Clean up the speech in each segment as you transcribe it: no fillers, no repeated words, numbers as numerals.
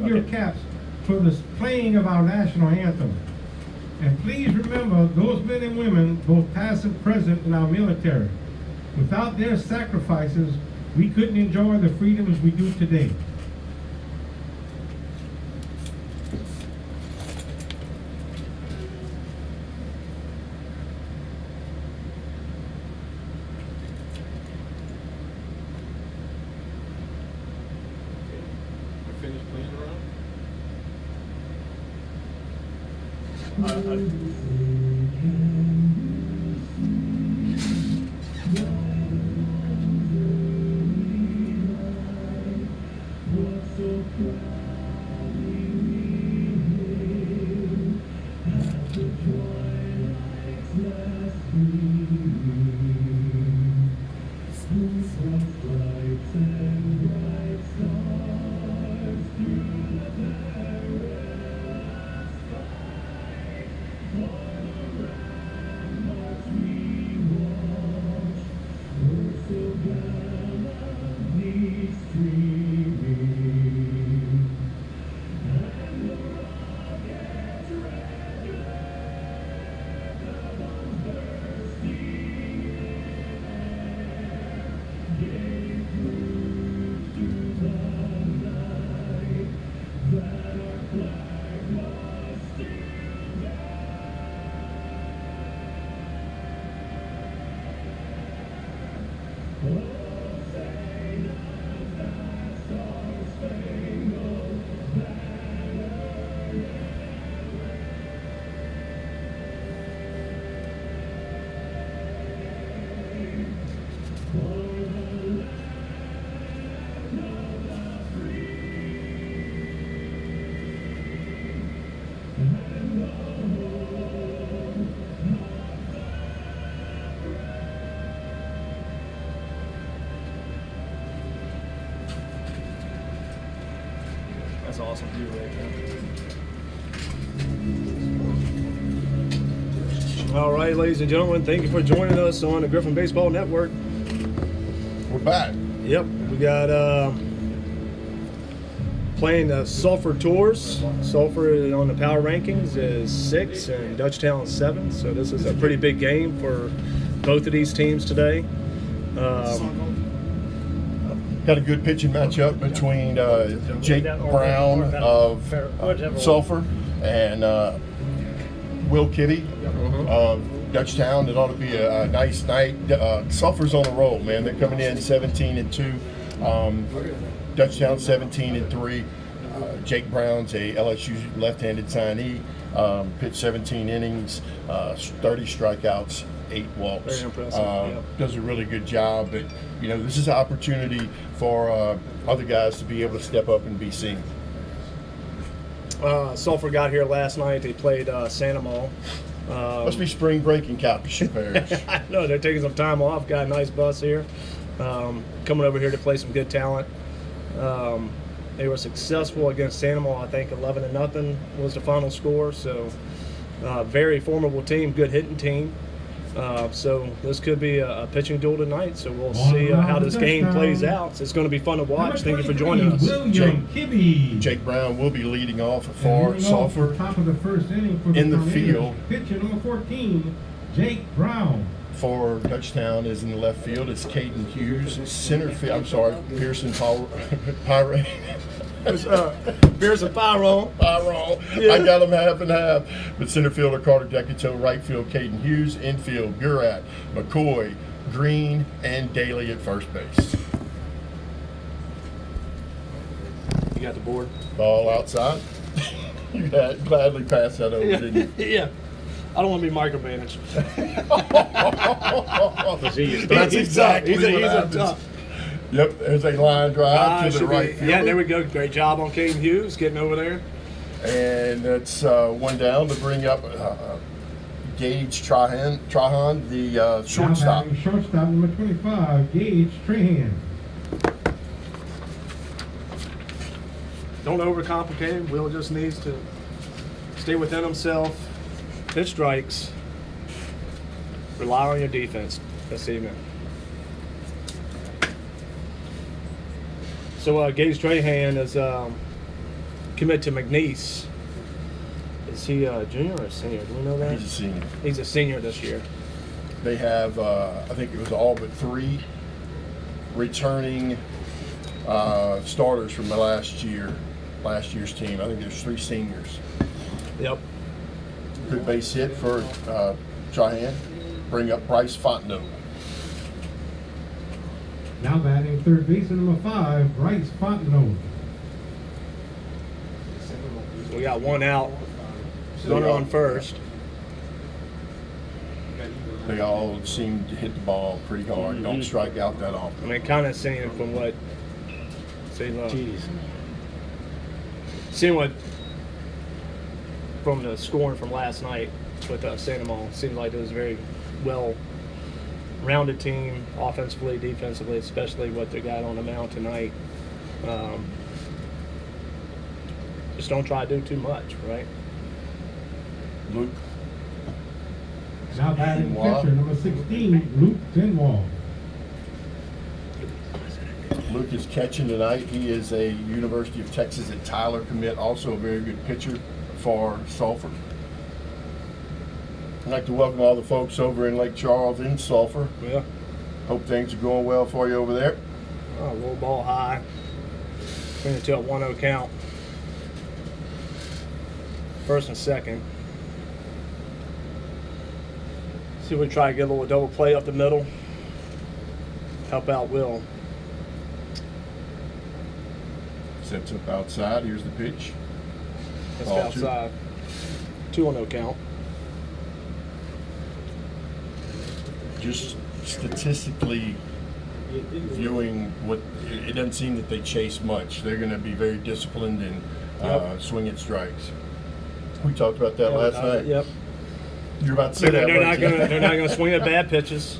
your caps for the playing of our national anthem. And please remember those men and women, both past and present, in our military. Without their sacrifices, we couldn't enjoy the freedoms we do today. Finish playing That's awesome view right there. All right, ladies and gentlemen, thank you for joining us on the Griffin Baseball Network. We're back. Yep, we got playing the Sulphur tours. Sulphur on the power rankings is 6 and Dutchtown 7. So this is a pretty big game for both of these teams today. Got a good pitching matchup between Jake Brown of Sulphur and Will Kitty of Dutchtown. It ought to be a nice night. Sulphur's on a roll, man. They're coming in 17-2. Dutchtown 17-3. Jake Brown's a LSU left-handed signee. Pitched 17 innings, 30 strikeouts, 8 walks. Very impressive. Does a really good job. But you know, this is an opportunity for other guys to be able to step up and be seen. Sulphur got here last night. They played Santamol. Must be spring break in Calcasieu Parish. I know they're taking some time off. Got a nice bus here. Coming over here to play some good talent. They were successful against Santamol. I think 11-0 was the final score. So very formidable team, good hitting team. So this could be a pitching duel tonight. So we'll see how this game plays out. So it's going to be fun to watch. Thank you for joining us. Jake Brown will be leading off for Sulphur. Top of the first inning for in the field. Pitcher number 14, Jake Brown. For Dutchtown is in the left field. It's Caden Hughes. Center field. I'm sorry, Pearson Pyre. Pearson Pyro. Yeah. I got them half and half. But center fielder Carter Decato, right field Caden Hughes, infield Gurat, McCoy, Green, and Daly at first base. You got the board? Ball outside. You had gladly pass that over, didn't you? Yeah. I don't want to be micromanaged. That's exactly what happens. Tough. Yep, there's a line drive to the right field. Yeah, there we go. Great job on Caden Hughes getting over there. And that's one down to bring up Gage Trahan, the shortstop. Shortstop number 25, Gage Trahan. Don't overcomplicate him. Will just needs to stay within himself, hit strikes, rely on your defense this evening. So Gage Trahan is commit to McNeese. Is he a junior or a senior? Do we know that? He's a senior. He's a senior this year. They have, I think it was all but 3 returning starters from the last year's team. I think there's 3 seniors. Yep. Good base hit for Cheyenne. Bring up Bryce Fontenot. Now batting third baseman number 5, Bryce Fontenot. We got 1 out. Runner on first. They all seem to hit the ball pretty hard. Don't strike out that often. I mean, kind of seeing from what. Seeing what from the scoring from last night with Santa Monica, seemed like it was a very well-rounded team, offensively, defensively, especially what they got on the mound tonight. Just don't try to do too much, right? Luke. Now batting Wow. pitcher number 16, Luke Denwall. Luke is catching tonight. He is a University of Texas at Tyler commit, also a very good pitcher for Sulphur. I'd like to welcome all the folks over in Lake Charles in Sulphur. Yeah. Hope things are going well for you over there. Oh, low ball high. Bring it to a 1-0 count. First and second. See if we try to get a little double play up the middle. Help out Will. Sets up outside. Here's the pitch. That's Ball outside. 2-0 count. Just statistically viewing what it doesn't seem that they chase much. They're going to be very disciplined and swing at strikes. We talked about that last night. Yep. You're about to say that. They're weren't not you? gonna. They're not gonna swing at bad pitches.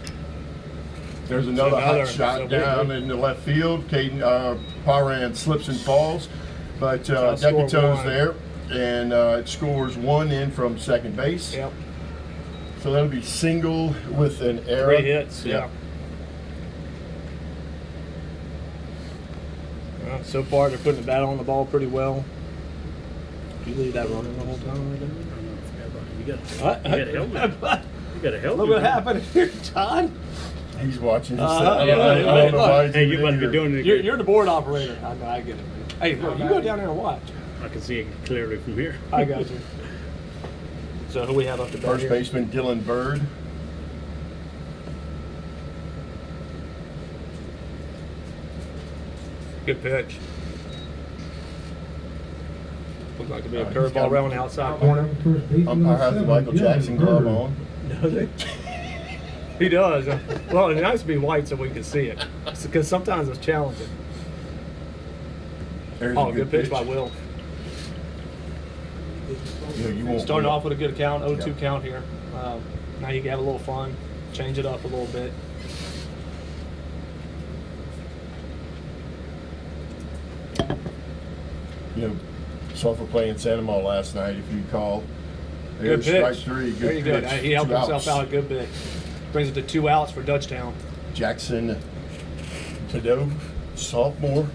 There's another hot shot so down in the left field. Caden Paran slips and falls, but Score Dutchtown's one. there, and it scores 1 in from second base. Yep. So that'll be single with an error. 3 hits. Yeah. Well, so far, they're putting the bat on the ball pretty well. Did you leave that running the whole time right there? You gotta help me. You gotta help Look me. what happened here, Todd. He's watching. Uh-huh. I don't know why he's Hey, you even must in be here. doing it. You're the board operator. I know. I get it. Man. Hey, look, you go down there and watch. I can see it clearly from here. I got you. So who we have up to bat First here? baseman Dylan Bird. Good pitch. Looked like to be a He's curveball got- around the outside Corner corner. first baseman Umpire number has the 7, Michael Dylan Jackson glove Bird. on. Does he? He does. Well, it's nice to be white so we can see it. Because sometimes it's challenging. There's Oh, a good pitch by Will. You won't Starting win. off with a good count, 0-2 Yeah. count here. Now you can have a little fun, change it up a little bit. Sulphur playing Santa Monica last night, if you recall. Good There's pitch. strike 3. Good Very good. pitch. He helped 2 himself outs. out a good bit. Brings it to 2 outs for Dutchtown. Jackson Tadove, sophomore,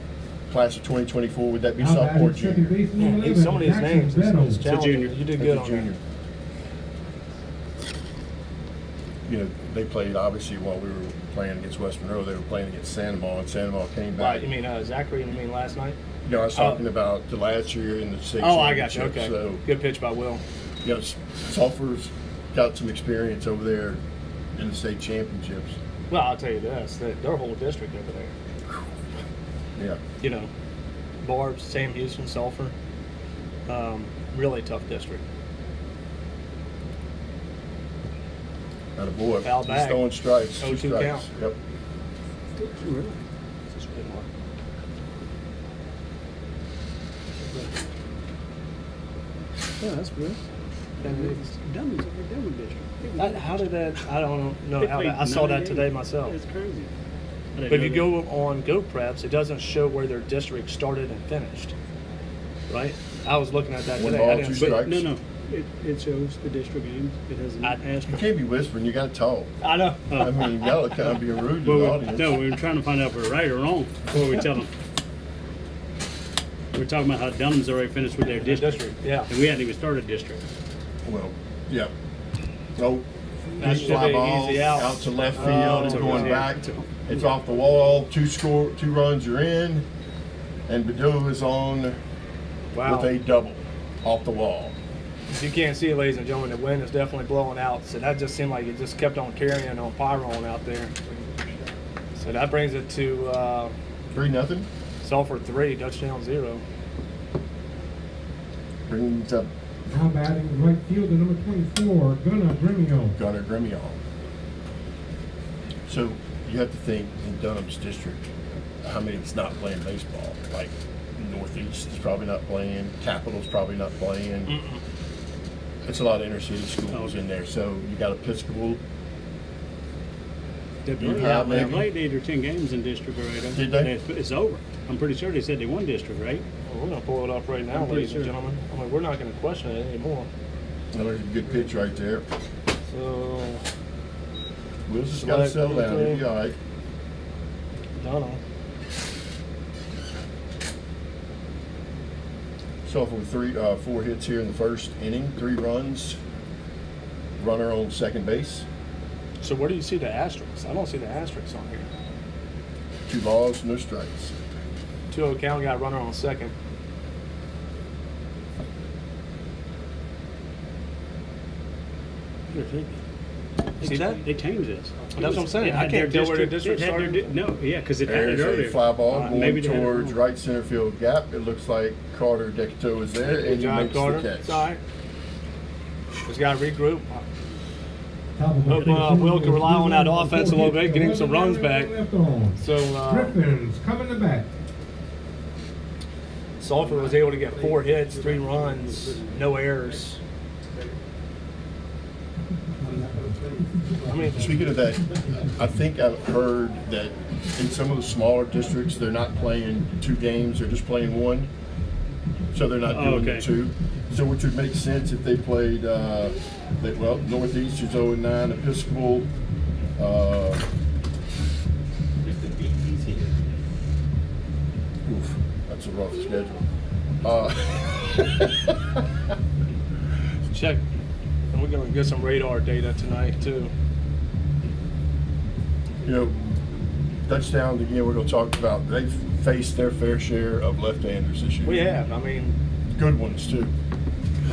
class of 2024. Would that be Now sophomore, batting second junior? baseman number Yeah, 11, some of these Jackson names is Beto. challenging. junior. You did As good a on junior. that. They played, obviously, while we were playing against Western Road, they were playing against Santa Monica, and Santa Monica came back. Right, you mean Zachary? You mean last night? No, I was talking about the last year in the state Oh, I got you. championship. Okay. So, Good pitch by Will. Sulphur's got some experience over there in the state championships. Well, I'll tell you this: that their whole district over there. Yeah. You know, Barb's, Sam Houston, Sulphur. Really tough district. Not a boy. Foul He's back. throwing strikes. 0-2 2 strikes. count. Yep. Yeah, that's good. How did that? I don't know how that. I saw that today myself. It's crazy. I didn't But if you know go on GoPreps, it doesn't show where their district started and finished. Right? I was looking at that One today. ball, I didn't 2 see strikes. that. No. It shows the district games. It has an I- You asterisk. can't be whispering. You got to talk. I know. I mean, you got to kind of be rude to the audience. No, we were trying to find out if we're right or wrong before we tell them. We're talking about how Dunham's already finished with their district. Yeah. And we hadn't even started district. Well, yeah. No, That deep should fly be ball easy out to left field and Oh, going yeah. back. It's off the wall. Two runs are in, and Badou is on Wow. with a double off the wall. You can't see it, ladies and gentlemen. The wind is definitely blowing out. So that just seemed like it just kept on carrying on Pyron out there. So that brings it to 3-0. Sulphur 3, Dutchtown 0. Brings up Now batting right fielder number 24, Gunnar Gremio. Gunnar Gremio. So you have to think in Dunham's district, how many's not playing baseball? Like Northeast is probably not playing, Capital's probably not playing. It's a lot of inner city schools in there. So you got Episcopal. They have played maybe? 8 or 10 games in district already. Did they? It's over. I'm pretty sure they said they won district, right? Well, we're going to pull it up right now, I'm pretty ladies and sure. gentlemen. I mean, we're not going to question it anymore. Well, there's a good pitch right there. So, Will's just got to settle down. He'll be all right. Dunham. Sulphur with 4 hits here in the first inning, 3 runs. Runner on second base. So where do you see the asterisks? I don't see the asterisks on here. 2 balls, no strikes. 2-0 count, got runner on second. See that? They changed this. That's what I'm saying. It I had can't their tell where the district it had their started. No, yeah, because it had There's it earlier. a fly ball going maybe they had it towards wrong. right center field gap. It looks like Carter Decato is there, and he John makes Carter. the catch. It's all right. Just got to regroup. Top of the Hope, fifth Will can rely on that inning, offense a little bit, get him some runs back. Left on. So Griffins coming to bat. Sulphur was able to get 4 hits, 3 runs, no errors. I mean, Speaking of that, I think I've heard that in some of the smaller districts, they're not playing 2 games; they're just playing 1. So they're not doing okay. the 2. So which would make sense if they played. Northeast is 0-9, Episcopal. Oof, that's a rough schedule. check. And we're going to get some radar data tonight, too. You know, Dutchtown, again, we're going to talk about, they've faced their fair share of left-handers this year. We have. I mean, Good ones, too.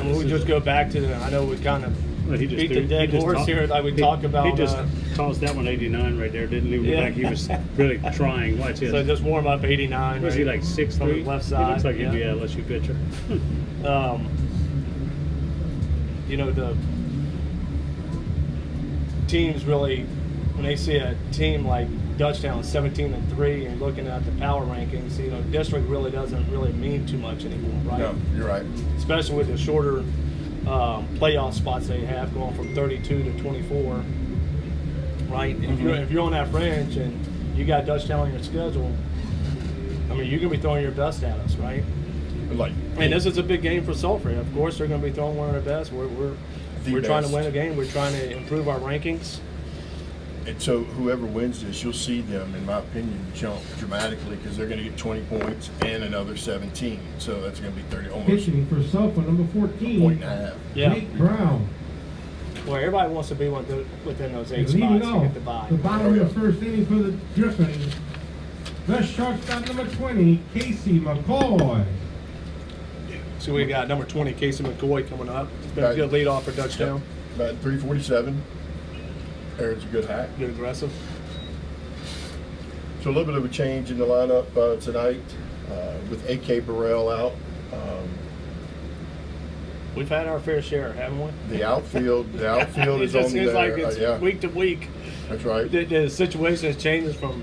we just go back to I know we kind of Well, he just beat threw- the dead he just horse tossed- here, like we he- talk about. He just tossed that one 89 right there. Didn't even look Yeah. like he was really trying. Watch his. so just warm up 89. Was right? he like 6'3"? From the left He side. looks like he'd be yeah. a LSU pitcher. You know, the teams really, when they see a team like Dutchtown 17-3 and looking at the power rankings, you know, district really doesn't really mean too much anymore, right? No, you're right. Especially with the shorter playoff spots they have, going from 32 to 24, right? If you're on that fringe and you got Dutchtown on your schedule, I mean, you're gonna be throwing your best at us, right? Like, And this is a big game for Sulphur. Of course, they're going to be throwing one of their best. We're trying to best. win a game. We're trying to improve our rankings. and so whoever wins this, you'll see them, in my opinion, jump dramatically because they're going to get 20 points and another 17. So that's going to be 30, almost Pitching for Sulphur, number 14, point and a half. Yeah. Jake Brown. Well, everybody wants to be within those 8 And spots leading to off get the bye. the bottom Oh, yeah. of the first inning for the Griffins. The shortstop, number 20, Casey McCoy. So we got number 20, Casey McCoy, coming up. It's been Right. a good lead off for Dutchtown. About 347. Aaron's a good hack. Good aggressive. So a little bit of a change in the lineup tonight with A.K. Burrell out. We've had our fair share, haven't we? The outfield It is just on seems there. like it's Yeah, week to week. that's right. The situation changes from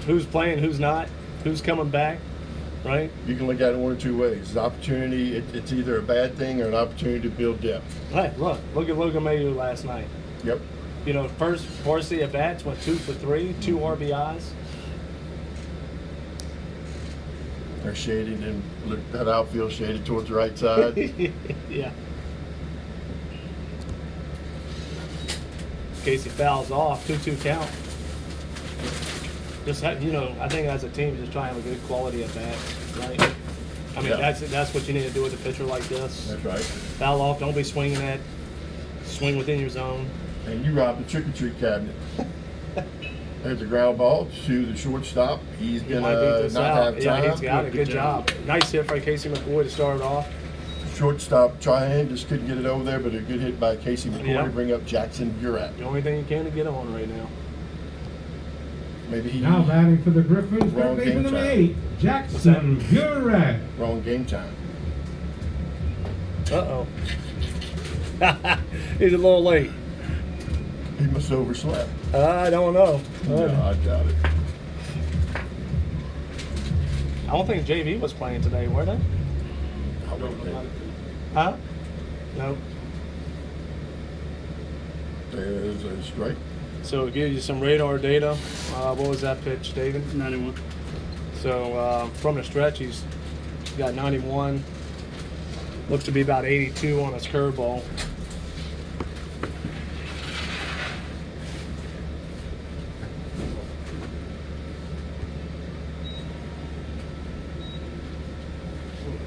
who's playing, who's not, who's coming back, right? You can look at it one or two ways. The opportunity, it's either a bad thing or an opportunity to build depth. Hey, look at Logan Mayu last night. Yep. You know, first Varsity at bats went 2 for 3, 2 RBIs. They're shaded and look that outfield shaded towards the right side. Yeah. Casey fouls off, 2-2 count. Just you know, I think as a team, just trying to have a good quality at bats, right? I mean, Yeah. that's what you need to do with a pitcher like this. That's right. Foul off. Don't be swinging at. Swing within your zone. And you robbed the trick-or-treat cabinet. There's a ground ball to the shortstop. He's He might beat gonna this not out. have Yeah, time. he's got it. Good job. Nice hit by Casey McCoy to start it off. Shortstop Tryon just couldn't get it over there, but a good hit by Casey McCoy Yeah. to bring up Jackson Burat. The only thing you can to get on right now. Maybe he Now batting for the Griffins, Wrong third game baseman number time. 8, Jackson Burat. wrong game time. Uh-oh. He's a little late. He must have overslept. I don't know. No, I doubt it. I don't think JV was playing today, were they? I wouldn't think. Huh? No. There's a strike. So it gives you some radar data. What was that pitch, David? 91. So from the stretch, he's got 91. Looks to be about 82 on his curveball.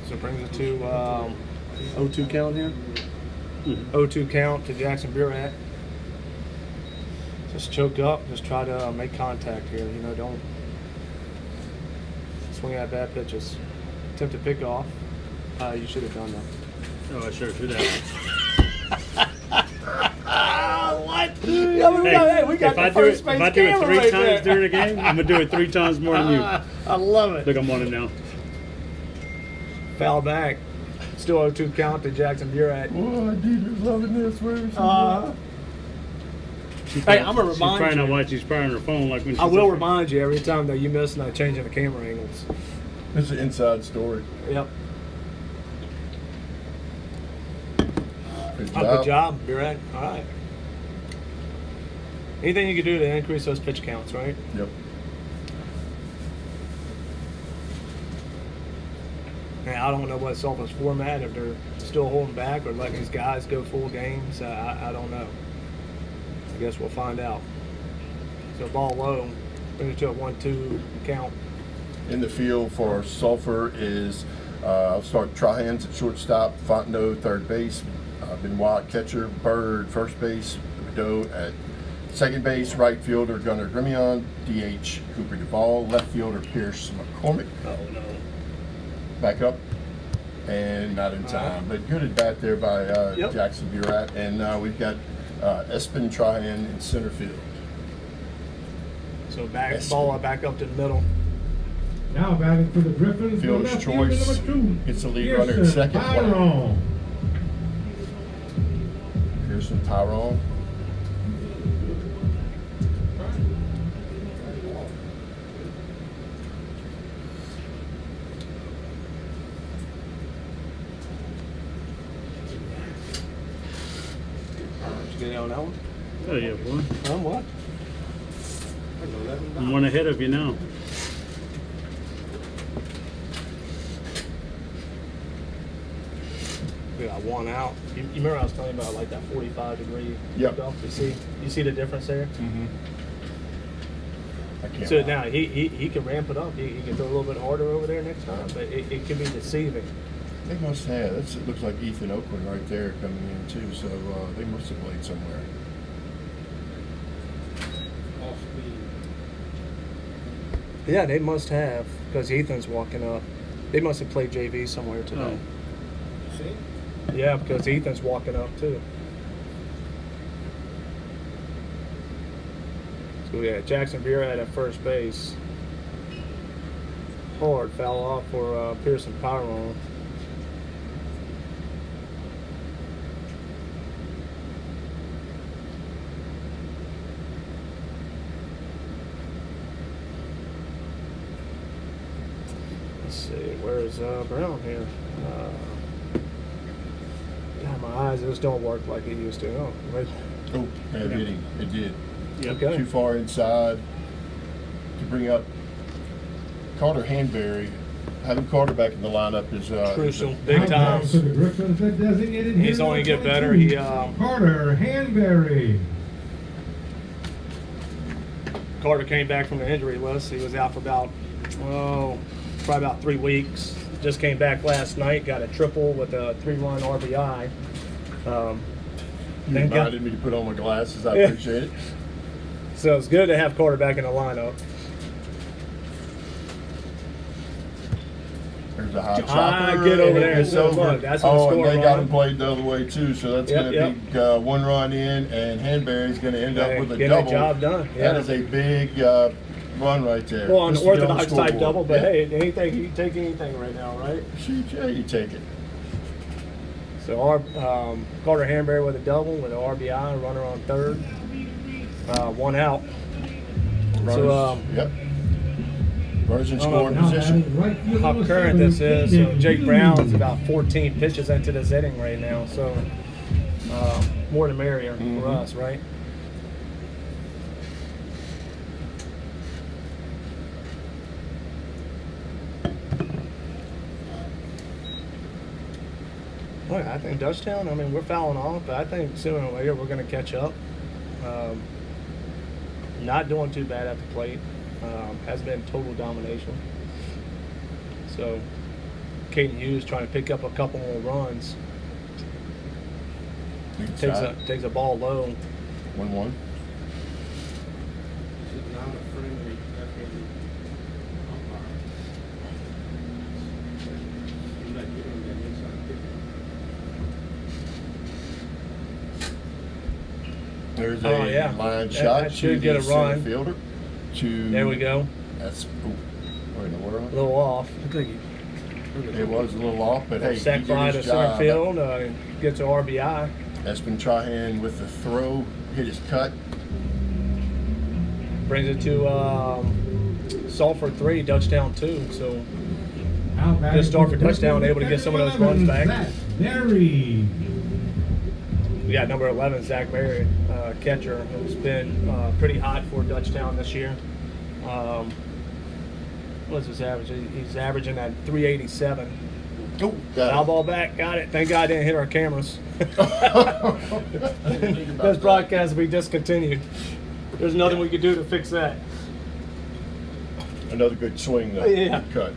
So it brings it to 0-2 count here. 0-2 count to Jackson Burat. Just choke up. Just try to make contact here. You know, don't swing at bad pitches. Attempt to pick off. You should have done that. Oh, I sure should have. What? Hey, we got If I do it 3 times during a game, I'm gonna do it 3 times more than you. I love it. Look, I'm on it now. Foul back. Still 0-2 count to Jackson Burat. Boy, Dieter's loving this. Where is he? Hey, I'm gonna She's remind probably not you. watching. She's probably on her phone like when she's I will up remind you every time that you miss and I changing the camera angles. It's an inside story. Yep. Good Oh, good job, Burat. All right. Anything you can do to increase those pitch counts, right? Yep. And I don't know what Sulphur's format, if they're still holding back or letting these guys go full games. I don't know. I guess we'll find out. So ball low, bring it to a 1-2 count. In the field for Sulphur is I'll start Tryhands at shortstop, Fontenot third base, Benoit catcher, Bird first base, Bedeau at second base, right fielder Gunnar Grimion, DH Cooper Duvall, left fielder Pierce McCormick. Oh no. Back up and not in time, but good at bat there by Yep. Jackson Burat, and we've got Espen Tryon in center field. So Yes. ball back up to the middle. Now batting for the Griffins, the Fielder's left fielder choice. number 2, Gets the lead runner at Pearson second. Tyrone. Pearson Tyrone. Did you get on that one? Oh yeah, boy. What? I'm 1 ahead of you now. We got 1 out. You remember I was telling you about like that 45-degree Yep. kickoff? You see the difference there? Mm-hmm. I can't. So now he can ramp it up. He can throw a little bit harder over there next time, but it can be deceiving. They must have. It looks like Ethan Oakland right there coming in too. So they must have played somewhere. Yeah, they must have, because Ethan's walking up. They must have played JV somewhere today. Yeah, because Ethan's walking up too. So yeah, Jackson Burat at first base. Hard foul off for Pearson Pyron. Let's see, where's Brown here? God, my eyes just don't work like it used to. Oh, right. Oh, yeah, it did him. It did. Okay. Too far inside to bring up Carter Hanberry. Having Carter back in the lineup is Crucial, is big Now time. batting for the Griffins, the designated He's hitter only get number better. 22, He Carter Hanberry. Carter came back from the injury list. He was out for about probably about 3 weeks. Just came back last night, got a triple with a 3-run RBI. You Then got- reminded me to put on my glasses. I Yeah. appreciate it. So it's good to have Carter back in the lineup. There's a hot Ah, chopper. get over and there. it's So over. look, that's gonna oh, score and they a got run. him played the other way too. So that's Yep, going to yep. be 1 run in, and Hanbury's going to end up Hey, with a getting the double. job done. That Yeah. is a big run right there. Well, an Just to get on the orthodox type scoreboard. double, but Yeah. hey, anything, you can take anything right now, right? Shoot, yeah, you take it. So our Carter Hanbury with a double with an RBI, runner on third, 1 out. Runners, yep. Runners in scoring Now position. batting right field How number current 7, this is. So Caden Jake Hughes. Brown's about 14 pitches into this inning right now. So more the merrier for us, right? Look, I think Dutchtown, I mean, we're fouling off, but I think sooner or later we're going to catch up. Not doing too bad at the plate. Has been total domination. So, Caden Hughes trying to pick up a couple more runs. Takes a ball low. 1-1. There's Oh, a yeah. line That shot to should get the a center run. fielder. There we go. That's where in the A world? little off. It was a little off, but hey, he Sack did fly to his center job. field. Gets an RBI. Espen Trahan with the throw, hit his cut. Brings it to Sulphur 3, Dutchtown 2. So Now batting Good start for number Dutchtown, able to get some of those runs back. Zach Berry. we got number 11, Zach Berry, catcher, who's been pretty hot for Dutchtown this year. What's his average? He's averaging at 387. Oh, Foul got ball back, got it. Thank God I didn't hit our cameras. it. This broadcast will be discontinued. There's nothing we could do to fix that. Another good swing, though. Yeah. Good cut.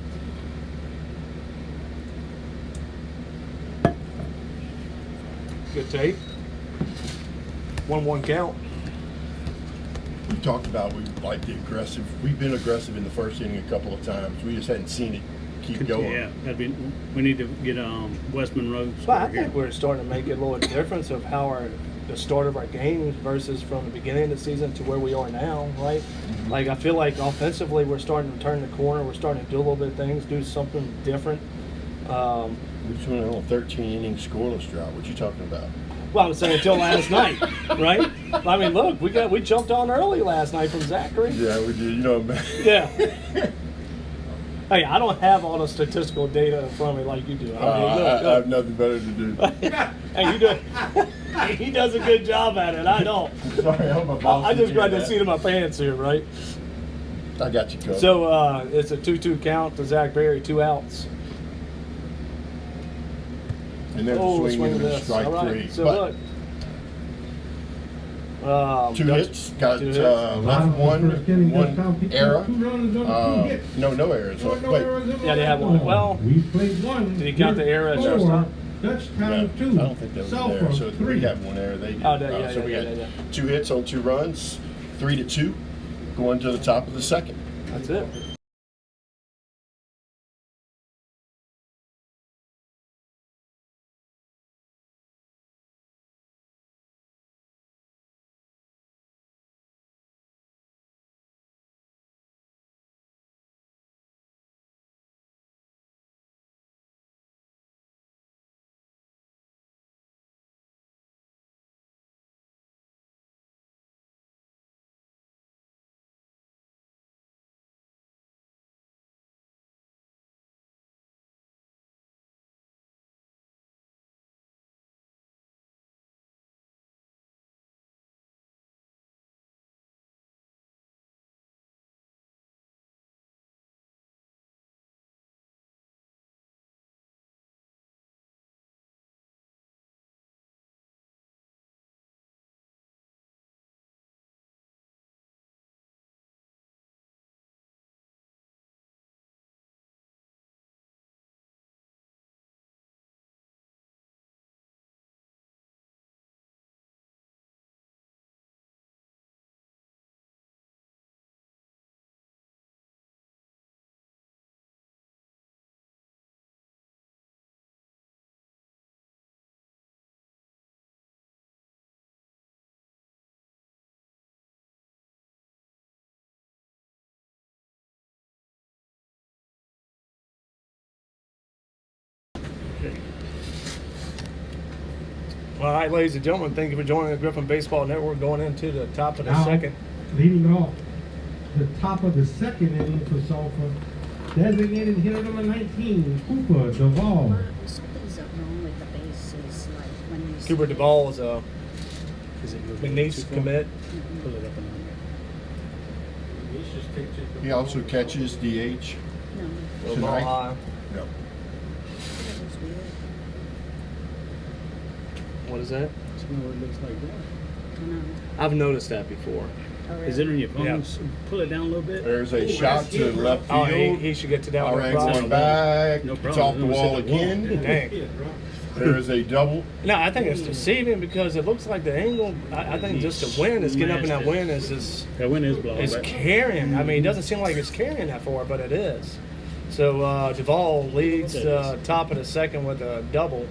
Good take. 1-1 count. We talked about we like the aggressive. We've been aggressive in the first inning a couple of times. We just hadn't seen it keep going. Yeah, we need to get West Monroe But I score here. think we're starting to make it a little difference of how the start of our games versus from the beginning of the season to where we are now, right? Mm-hmm. Like I feel like offensively we're starting to turn the corner. We're starting to do a little bit of things, do something different. We just went on a 13-inning scoreless drought. What you talking about? Well, I'm saying until last night, right? I mean, look, we jumped on early last night from Zachary. Yeah, we did. You know, man. Yeah. Hey, I don't have all the statistical data in front of me like you do. I mean, look. I have nothing better to do. Hey, you do. He does a good job at it. I don't. Sorry, I hope my boss I just didn't grabbed hear the that. seat of my pants here, right? I got you covered. So it's a 2-2 count to Zach Berry, 2 outs. and there's a swing and into miss. strike All right. 3. So But look. 2 hits, got 2 hits. left one error. No errors. Wait, Yeah, they have one. Well, we played one. did he count the error at 4, shortstop? Dutchtown no, 2. I don't think that was Sulphur there. So 3. we have one error. They did. Oh, yeah, so we yeah, had yeah. 2 hits on 2 runs, 3-2, going to the top of the second. That's it. All right, ladies and gentlemen, thank you for joining the Griffin Baseball Network. Going into the top of the Now, second. leading off the top of the second inning for Sulphur, designated hitter number 19, Cooper Duvall. Something's up wrong with the bases, like when you. Cooper Duvall is a Is it McNeese commit. Pull it up and He also catches DH. No, Little Tonight? ball high. Yep. that was weird. What is that? see what it looks like there. I know. I've noticed that before. Oh, Is it really? on your phone? Yeah. Pull it down a little bit. There's a shot to left Oh, field. he should get to that All one. right, across. going back. No It's problem. off the I'm gonna wall sit at the wall. again. Dang. There is a double. No, I think it's deceiving because it looks like the angle. I think just the wind is getting up in that wind is just That wind is blowing. it's but carrying. I mean, it doesn't seem like it's carrying that far, but it is. So Duvall leads top of the second with a double.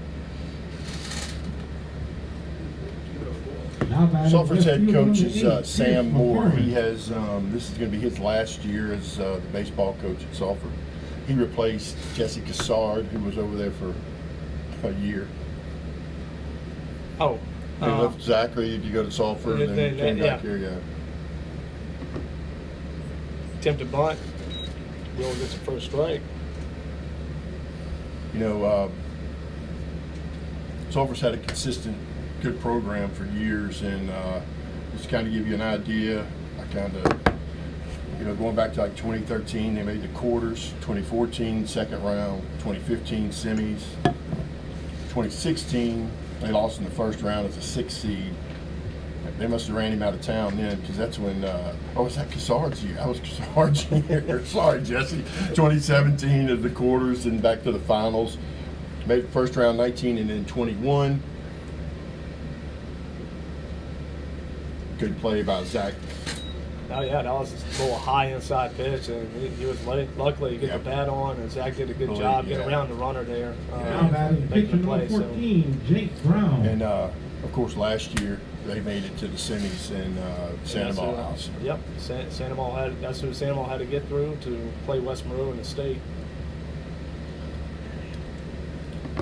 Now batting Sulphur's left head fielder coach number is 8, Sam Chris Moore. McCormick. He has this is going to be his last year as the baseball coach at Sulphur. He replaced Jesse Cassard, who was over there for a year. Oh, He left Zachary to go to Sulphur, and then came back here. Yeah. attempted bunt. Will gets the first strike. You know, Sulphur's had a consistent, good program for years, and just kind of give you an idea. I kind of, going back to like 2013, they made the quarters. 2014, second round. 2015, semis. 2016, they lost in the first round as a 6th seed. They must have ran him out of town then, because that's when, was that Cassard's year? That was Cassard's year. Sorry, Jesse. 2017 of the quarters and back to the finals. Made the first round 19 and then 21. Good play by Zach. Oh yeah, that was a little high inside pitch, and he was luckily to get Yep. the bat on, and Zach did a good Believe- job getting yeah. around the runner there. Now batting making pitcher the number play. So 14, Jake Brown. And of course, last year they made it to the semis in Santa that's who- Monica House. Yep, Sandoval had that's who Sandoval had to get through to play West Monroe in the state.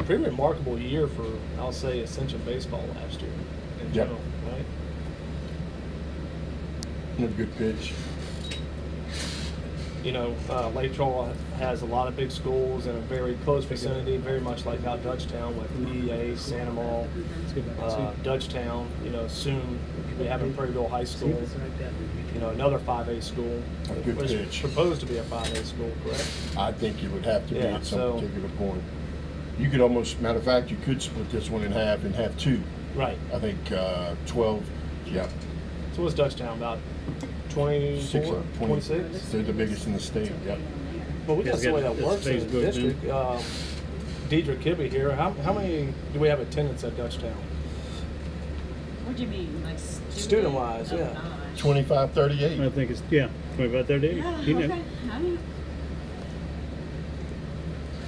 Pretty remarkable year for, I'll say, Ascension baseball last year in Yep. general, right? And a good pitch. You know, Lake Charles has a lot of big schools in a very close vicinity, very much like how Dutchtown with EA, Santa Monica, Dutchtown. You know, soon we have Prairieville High School. You know, another 5A school. A good It's pitch. proposed to be a 5A school, correct? I think it would have to be Yeah, at some so- particular point. You could almost, matter of fact, you could split this one in half and have two. Right. I think 12, yeah. So what's Dutchtown about? 24, 26? They're the biggest in the state, yep. Well, we got It's somebody got- that works in the Facebook, district. Deidre Kibbe here. How many do we have attendance at Dutchtown? What do you mean, like Student-wise, Oh, yeah. gosh. 25, 38. I think it's 25, 30. Yeah, You know. okay. I know.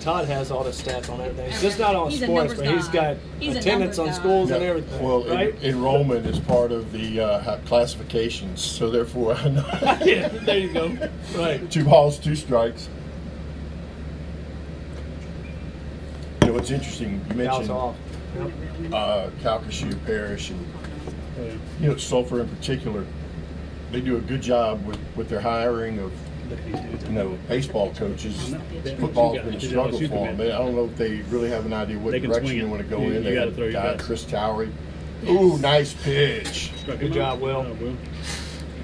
Todd has all the stats on everything. Just not on He's a sports, numbers but he's guy. got He's a attendance on numbers schools guy. and Yeah, everything. well, right? enrollment is part of the classifications, so therefore I know. Yeah, there you go. Right. 2 balls, 2 strikes. You know what's interesting? You Fouls mentioned off. Yep. Calcasieu Parish, and Oh, yeah. you know Sulphur in particular. They do a good job with their hiring of Look at these dudes. baseball coaches. Yeah. Football's You got- been a you struggle gotta shoot for them them. in. I don't know if they really have an idea what They can direction swing they it. want to go You- in. you They gotta have throw your guy best. Chris Towery. Ooh, nice pitch. Struck Good him job, out. Will. Good job, Will.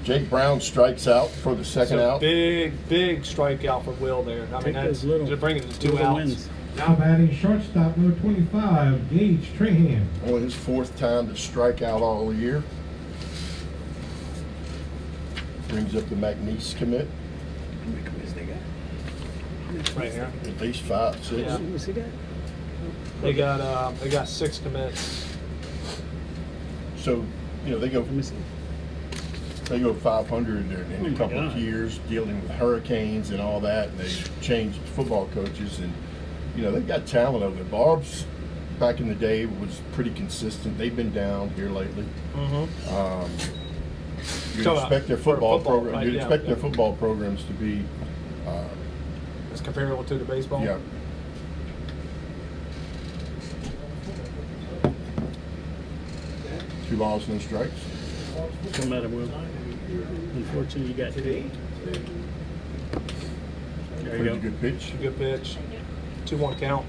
Jake Brown strikes out for the second So out. big strikeout for Will there. I mean, Take that's those little- to bring it to 2 little outs. wins. Now batting shortstop number 25, Gage Trahan. Only his 4th time to strike out all year. Brings up the McNeese commit. How many commits they got? Right here. At least 5, 6. Yeah. Let me see that. They got 6 commits. So, you know, they go 500 in Oh a my couple of God. years dealing with hurricanes and all that, and they changed football coaches, and you know they've got talent over there. Barb's back in the day was pretty consistent. They've been down here lately. Mm-hmm. You'd So, expect their for football football, program. right, You'd yeah, expect their yeah. football programs to be, It's comparable to the baseball. yeah. 2 balls, no strikes. No matter what. Unfortunately, you got 8. There you Pretty go. good pitch. Good pitch. 2-1 count.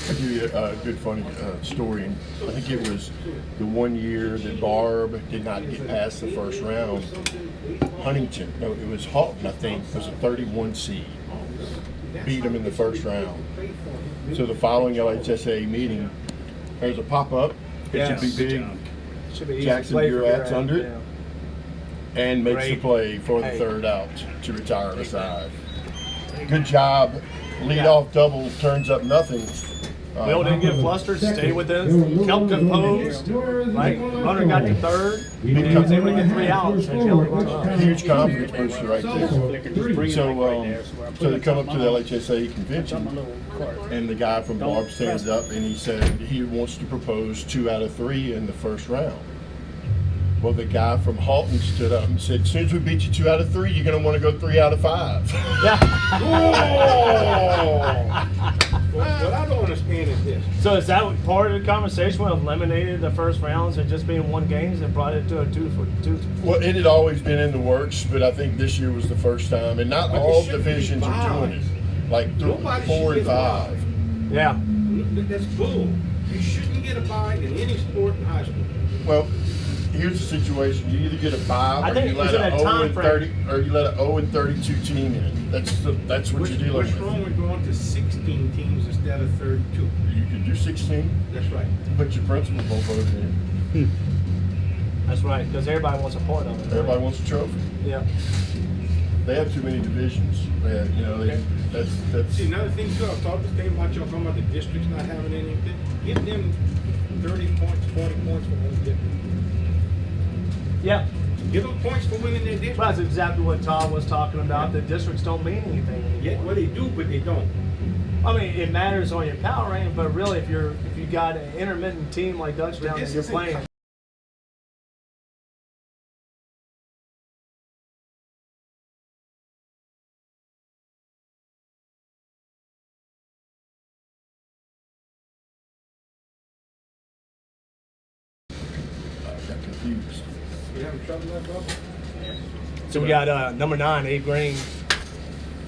I'll give you a good funny story. And I think it was the one year that Barb did not get past the first round. Huntington, no, it was Halton, I think, was a 31 seed. Beat him in the first round. So the following LHSA meeting, there's a pop-up. It Yes. should be big. Should be easy Jackson play for Burat's Burat, under it. yeah. And makes the Great. play for the Hey. third out to retire the side. Good job. Leadoff double turns up nothing. Will didn't get flustered, stayed with us, kept composed, right? Runner got to third, and he was able to get 3 outs. And Kelly went up. Huge confidence booster right there. Bring So, it right there. So I so put they it come on up my to the little- LHSA on convention, my little cart. and the guy from Barb stands up and he said he wants to propose 2 out of 3 in the first round. Well, the guy from Halton stood up and said, as soon as we beat you 2 out of 3, you're going to want to go 3 out of 5. What I don't understand is this. So is that part of the conversation when eliminated the first rounds and just being 1 games and brought it to a 2-for-2? Well, it had always been in the works, but I think this year was the first time, and not But it all shouldn't be divisions are doing it. Like Nobody 4 should and get a 5. Yeah. That's bull. You shouldn't get a bye in any sport in high school. Well, here's the situation: you either get a bye, I or think you let it's in a a 0 time and frame. 30, or you let a 0 and 32 team in. That's what you're dealing What's with. wrong with going to 16 teams instead of 32? You could do 16, That's right. but your principal won't vote in. That's right, because everybody wants a part of it. Everybody wants a trophy. Yeah. They have too many divisions. That's. See, another thing too, I thought this thing about y'all talking about the districts not having anything. Give them 30 points, 40 points for one district. Yeah. Give them points for winning their district. Well, that's exactly what Todd was talking about. The districts don't mean anything anymore. Yeah, well, they do, but they don't. I mean, it matters on your power ranking, but really, if you got an intermittent team like Dutchtown this and you're isn't playing. I got confused. You having trouble with that, Bubba? So we got number 9, Abe Green,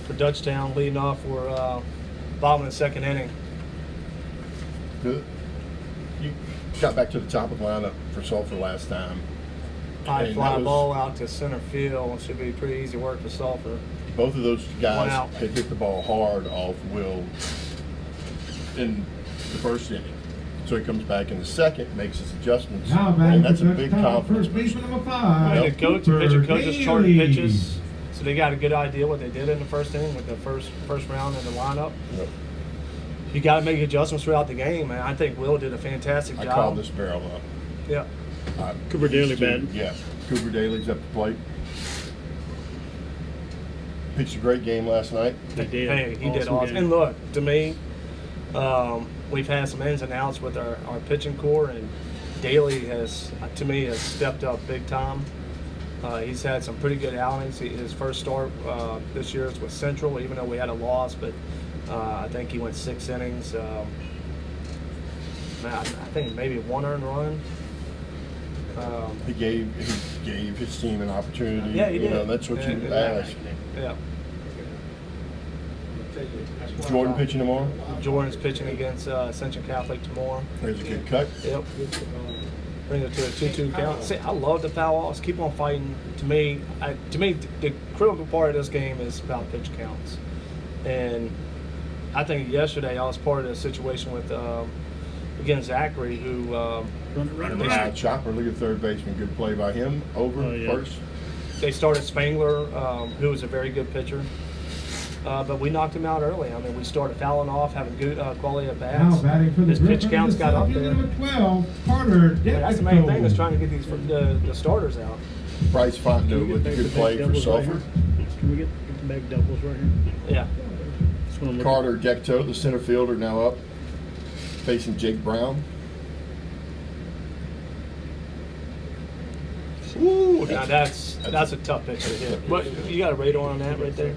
for Dutchtown, leading off for bottom of the 2nd inning. Good. You got back to the top of the lineup for Sulphur last time. High And fly that was- ball out to center field. Should be pretty easy work for Sulphur. Both of those One guys out. had hit the ball hard off Will in the first inning. So he comes back in the second, makes his adjustments, Now batting and that's a for big Dutchtown, confidence first booster. baseman number 5. And the coach and pitcher coaches charted Bailey. pitches, so they got a good idea what they did in the first inning with the first round in the lineup. Yep. You got to make adjustments throughout the game, and I think Will did a fantastic I job. called this barrel up. Yeah. Cooper Daly Used to- batting. Yeah, Cooper Daly's up the plate. Pitched a great game last night. He did. Hey, he did awesome. game. And look, to me, we've had some ins and outs with our pitching core, and Daly has, to me, has stepped up big time. He's had some pretty good outings. His first start this year is with Central, even though we had a loss, but I think he went 6 innings. I think maybe 1 earned run. He gave his team an opportunity. Yeah, he You know, did. that's what you Yeah. ask. Yeah. Jordan pitching tomorrow. Jordan's pitching against Ascension Catholic tomorrow. There's a good cut. Yep. Bring it to a 2-2 count. See, I love the foul offs. Keep on fighting. To me, the critical part of this game is about pitch counts. And I think yesterday I was part of the situation with against Zachary, who Chopper, look at third baseman. Good play by him. Over Oh, yeah. first. they started Spangler, who was a very good pitcher. But we knocked him out early. I mean, we started fouling off, having good quality at Now bats. batting for the His pitch Griffins, counts got up the there. number 12, Carter That's the main thing, is Dutchtown. trying to get these the starters out. Bryce Fontenot with a good play for Sulphur. Can we get the back doubles right here? Yeah. That's what I'm looking Carter Decto, the center fielder, now up, facing Jake Brown. Ooh, now that's a tough pitch to hit. What, you got a radar on that right there?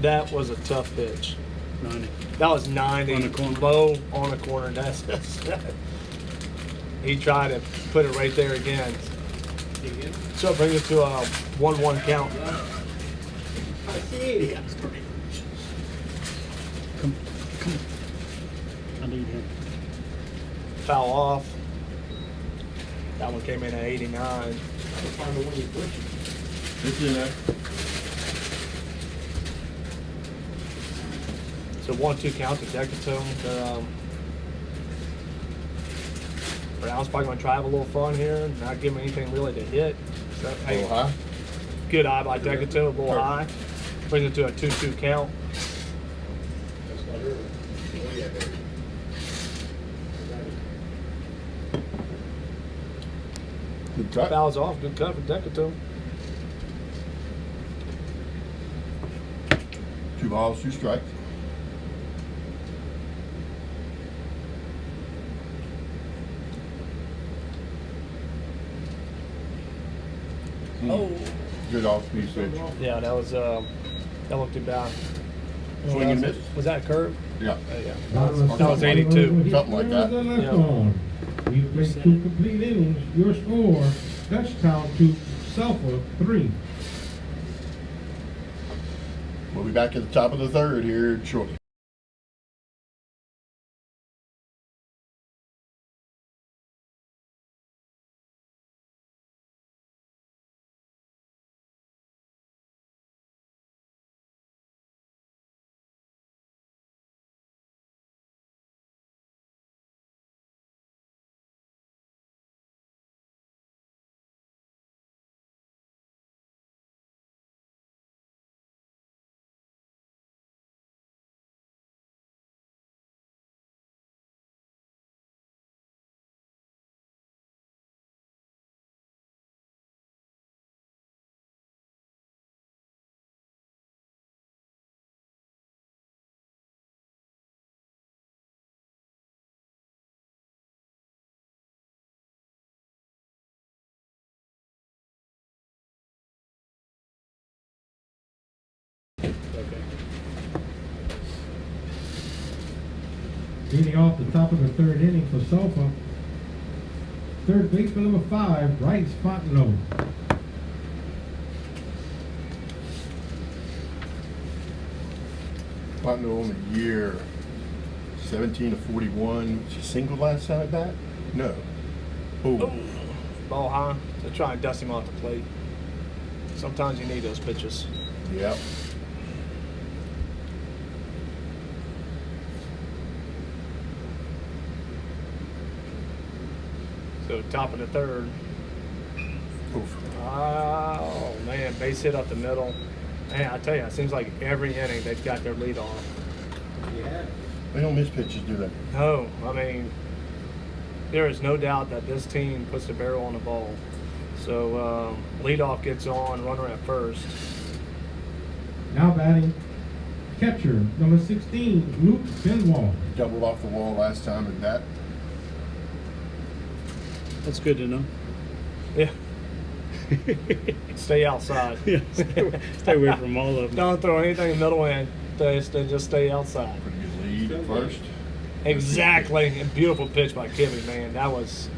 That was a tough pitch. 90. That was 90, On the corner. low on the corner. That's he tried to put it right there again. So it brings it to a 1-1 count. I need him. Foul off. That one came in at 89. It's in there. So 1-2 count to Dutchtown. Brown's probably going to try to have a little fun here, not give him anything really to hit. So, A hey, little high. good eye by Dutchtown, a little high. Brings it to a 2-2 count. Good cut. Fouls off, good cut for Dutchtown. 2 balls, 2 strikes. Oh. Good off-speed switch. Yeah, that was that looked too bad. Swing and miss. Was that a curve? Yeah. Yeah. That was 82. Something like that. Left Yeah. on. You've played 2 complete innings. Your score, Dutchtown 2, Sulphur 3. We'll be back at the top of the 3rd here shortly. Leading off the top of the 3rd inning for Sulphur, third baseman number 5, Bryce Fontenot. Partner on the year, 17 of 41. Was he single last time at bat? No. Oh. Ball high. To try and dust him off the plate. Sometimes you need those pitches. Yep. So top of the 3rd. Oof. Oh man, base hit up the middle. Man, I tell you, it seems like every inning they've got their lead off. They don't miss pitches, do they? No, I mean, there is no doubt that this team puts the barrel on the ball. So leadoff gets on, runner at first. Now batting, catcher number 16, Luke Benwall. Doubled off the wall last time at bat. That's good to know. Yeah. Stay outside. Yeah, stay away from all of them. Don't throw anything in the middle end. Just stay outside. Pretty good lead at first. Exactly. And beautiful pitch by Kibbe, man. That was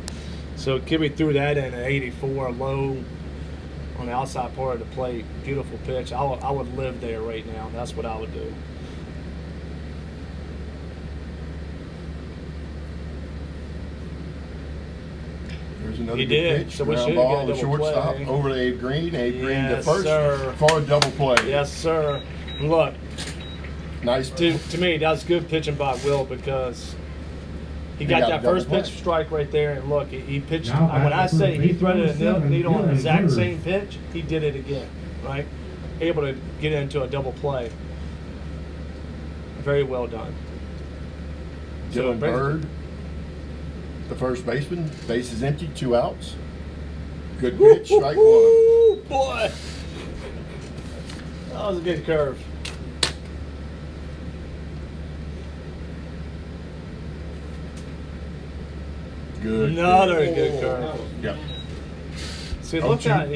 so Kibbe threw that in at 84 low on the outside part of the plate. Beautiful pitch. I would live there right now. That's what I would do. There's another He good did. pitch. So we Ground should ball get a to double shortstop play. over to Abe Green. Abe Green to Yes, first sir. for a double play. Yes, sir. Look, Nice. to me, that's good pitching by Will because he got got that a double first pitch play. strike right there, and look, he pitched. Now When I back to say he base threaded number a 7, needle on the Dylan exact Bird. same pitch, he did it again, right? Able to get into a double play. Very well done. So Dylan Bird, the first baseman. Base is empty, 2 outs. Good pitch, strike 1. Ooh, boy, that was a good curve. Good. Another pitch. good curve. Yep. See, Oh, look at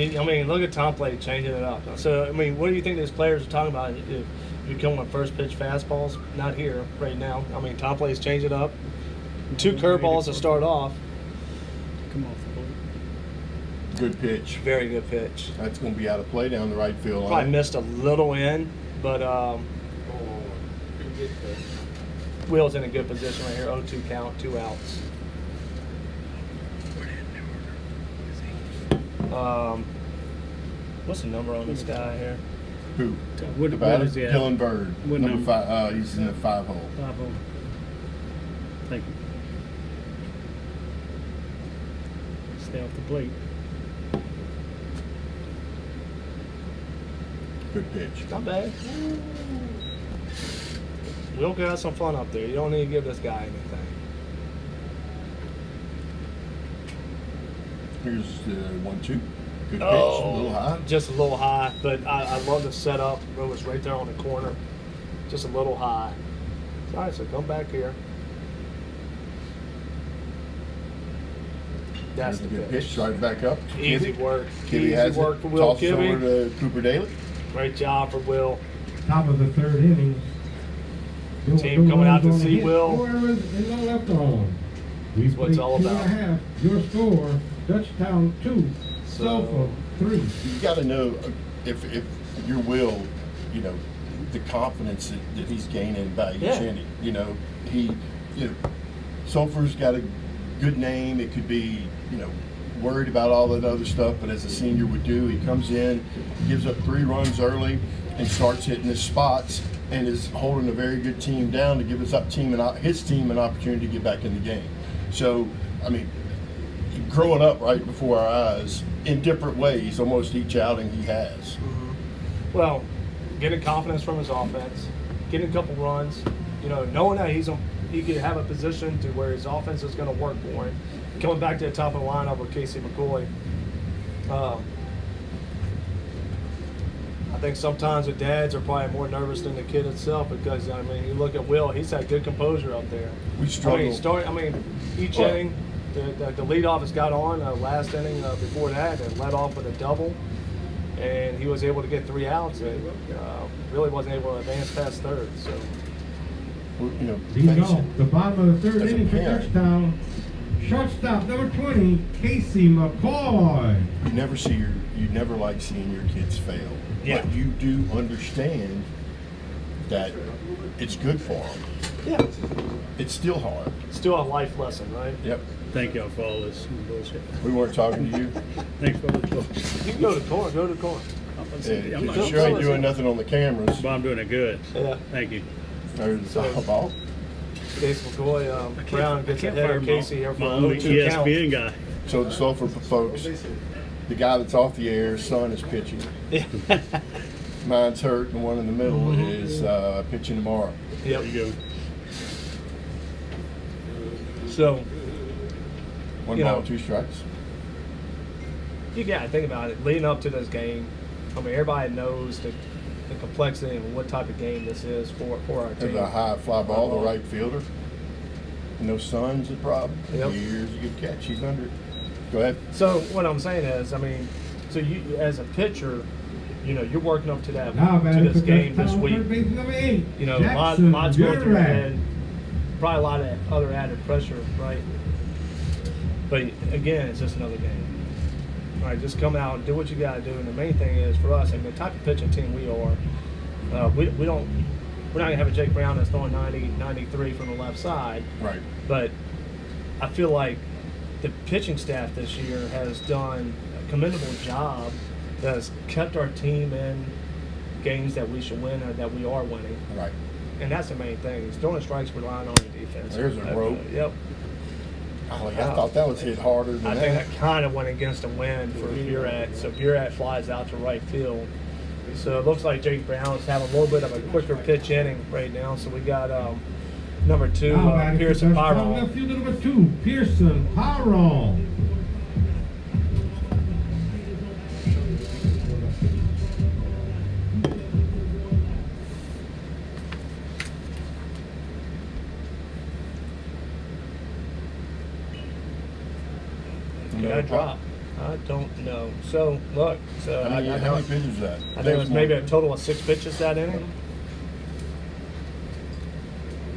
look at Tom Play changing it up. So, I mean, what do you think these players are talking about? If you come on first pitch fastballs, not here right now. I mean, Tom Play's changing it up. 2 curveballs to start off. Come off the plate. Good pitch. Very good pitch. That's going to be out of play down the right field line. Probably missed a little in, but Will's in a good position right here. 0-2 count, 2 outs. What's the number on this guy here? Who? What The batter? is he at? Dylan Bird. What number number? 5. He's in the 5 hole. 5 hole. Thank you. Stay off the plate. Good pitch. Not bad. Will can have some fun up there. You don't need to give this guy anything. Here's the 1-2. Good pitch. A little high. Just a little high, but I love the setup. It was right there on the corner. Just a little high. All right, so come back here. That's There's the a good pitch. pitch. Right back up. to Easy Kibbe. work. Kibbe Easy has work it. for Will Tosses over Kibbe. to Cooper Daly. Great job for Will. Top of the 3rd inning. Team coming out to see Will. 4 errors and no left on. That's what it's all about. 2.5. Your score, Dutchtown 2, Sulphur 3. You got to know if your Will, you know, the confidence that he's gaining by each Yeah. inning. You know, Sulphur's got a good name. It could be, worried about all that other stuff, but as a senior would do, he comes in, gives up 3 runs early, and starts hitting his spots, and is holding a very good team down to give his team an opportunity to get back in the game. So, I mean, growing up right before our eyes in different ways, almost each outing he has. Well, getting confidence from his offense, getting a couple runs, knowing that he could have a position to where his offense is going to work for him. Coming back to the top of the lineup with Casey McCoy. I think sometimes the dads are probably more nervous than the kid itself because, you look at Will, he's had good composure up there. We struggle. Each inning, the leadoff has got on. Last inning before that, and led off with a double. And he was able to get 3 outs and really wasn't able to advance past 3rd. So, Leading off the bottom of the 3rd As a inning for parent. Dutchtown. Shortstop number 20, Casey McCoy. You never like seeing your kids fail. Yeah. But you do understand that it's good for them. yeah, It's still hard. still a life lesson, right? Yep. Thank y'all for all this bullshit. We weren't talking to you. Thanks for all this bullshit. You can go to the corner. Go to the corner. I'm not You sure ain't doing nothing on the cameras. But I'm doing it good. Yeah. Thank you. There's the So- foul ball. Casey McCoy, Brown gets ahead fire of Casey here for my a only 0-2 count. ESPN guy. So the Sulphur folks, the guy that's off the air, his son is pitching. Yeah. Mine's hurt, and the one in the middle is pitching tomorrow. Yep. There you go. So, 1 You ball, know. 2 strikes. you got to think about it. Leading up to this game, everybody knows the complexity and what type of game this is for our There's team. a high fly ball, the right fielder. No sun's a problem. Yep. Here's a good catch. He's under it. Go ahead. So what I'm saying is, so you as a pitcher, you're working up to that Now to batting for this game this Dutchtown, week. third baseman number 8, Lots going through your Jackson. head. Probably a lot of other added pressure, right? But again, it's just another game. All right, just come out and do what you got to do. And the main thing is for us, and the type of pitching team we are, we're not gonna have a Jake Brown that's throwing 90, 93 from the left side. Right. But I feel like the pitching staff this year has done a commendable job that has kept our team in games that we should win or that we are winning. Right. And that's the main thing. Is throwing strikes, relying on your defense. There's a rope. Yep. Golly, I thought that was hit harder than I that. think that kind of went against a win for Burat. So Burat flies out to right field. So it looks like Jake Brown is having a little bit of a quicker pitch inning right now. So we got number 2, Now batting for Pearson Dutchtown, Pyron. left fielder number 2, Pearson Pyron. Did I drop? I don't know. So look, so How many pitches is that? I think it was maybe a total of 6 pitches that inning.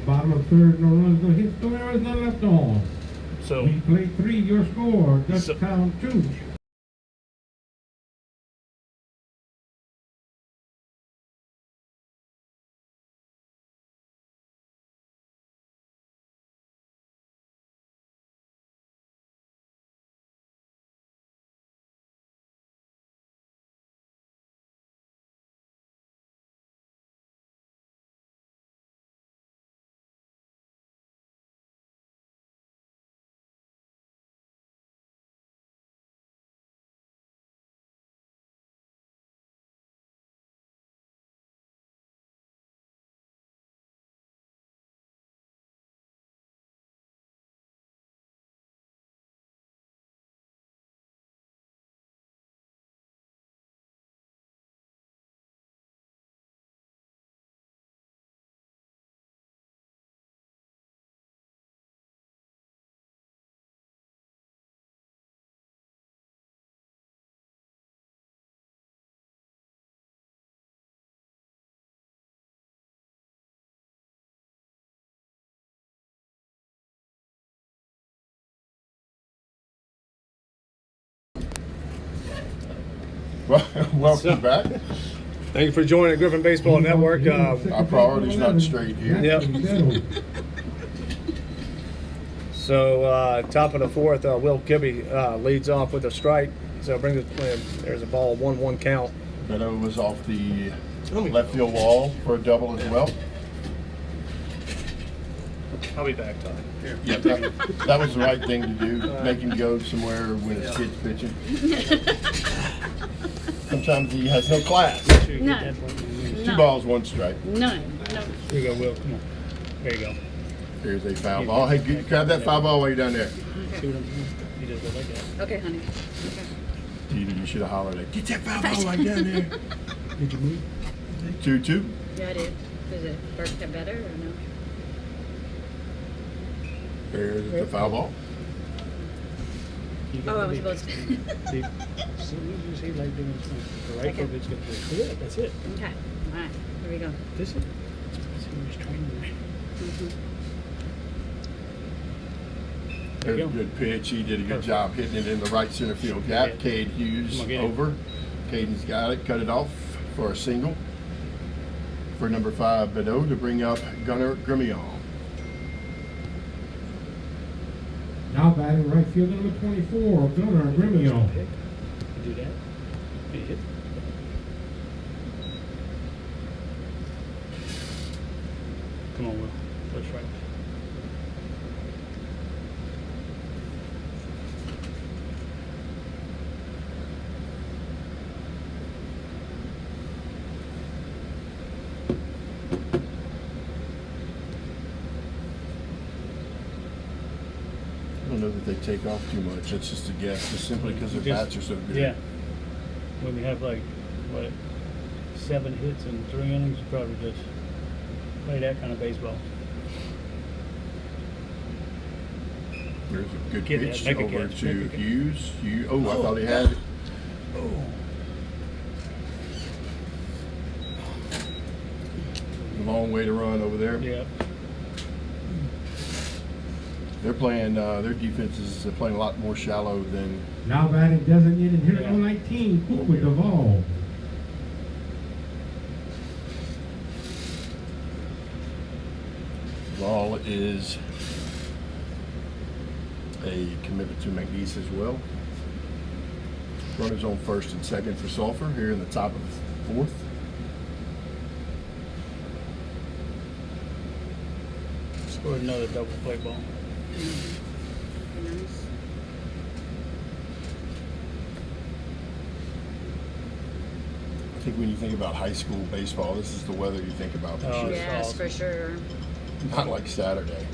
Bottom of 3rd, no runs, no hits, no errors, none left on. So We played 3, your score, Dutchtown 2. Well, welcome back. thank you for joining the Griffin Baseball Network. Our priority's not straight here. Yep. So top of the fourth, Will Kibbe leads off with a strike. So brings it. There's a ball, 1-1 count. Beto was off the left field wall for a double as well. I'll be back, Todd. Yeah, that was the right thing to do. Make him go somewhere when his kid's pitching. Sometimes he has no class. No. 2 balls, 1 strike. No. Here you go, Will. Come on. There you go. Here's a foul ball. Hey, grab that foul ball while you're down there. You just go like that. Okay, honey. Okay. Teeter, you should have hollered at, get that foul ball while you're down there. Did you move? 2-2. Yeah, I did. Does it work get better or no? There's the foul ball. Oh, I was supposed to. See, see, like doing something. The right Okay. foot is going to do it. That's it. Okay. All right. Here we go. This is. See, he's trying to. There's a good pitch. He did a good job hitting it in the right center field gap. Cade Hughes Come on, get it. over. Caden's got it. Cut it off for a single. For number 5, Bedeau to bring up Gunnar Grimion. Now batting right field number 24, Gunnar Grimion. Do that. Hey, hit. Come on, Will. Push right. I don't know that they take off too much. It's just a guess, just simply because their bats are so good. Yeah. When we have like, what, 7 hits in 3 innings, you probably just play that kind of baseball. There's a good Get that. pitch Make a over catch. to Make a catch. Hughes. Oh, I thought he had it. Oh. A long way to run over there. Yeah. They're playing, their defense is playing a lot more shallow than. Now batting designated hitter Yeah. 19, Cooper Duvall. Ball is a commitment to McNeese as well. Runners on first and second for Sulphur here in the top of the 4th. Scored another double play ball. Nice. I think when you think about high school baseball, this is the weather you think about for Oh, sure. yeah. Yes, awesome. for sure. Not like Saturday.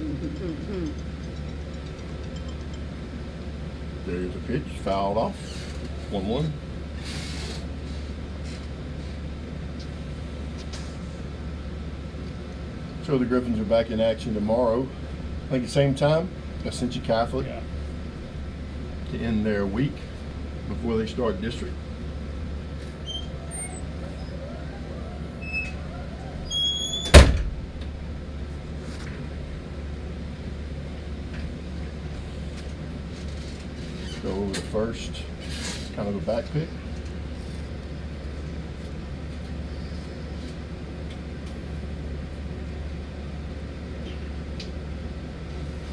There's a pitch, fouled off. 1-1. So the Griffins are back in action tomorrow. I think at the same time, Ascension Catholic Yeah. to end their week before they start district. with the first, kind of a back pick.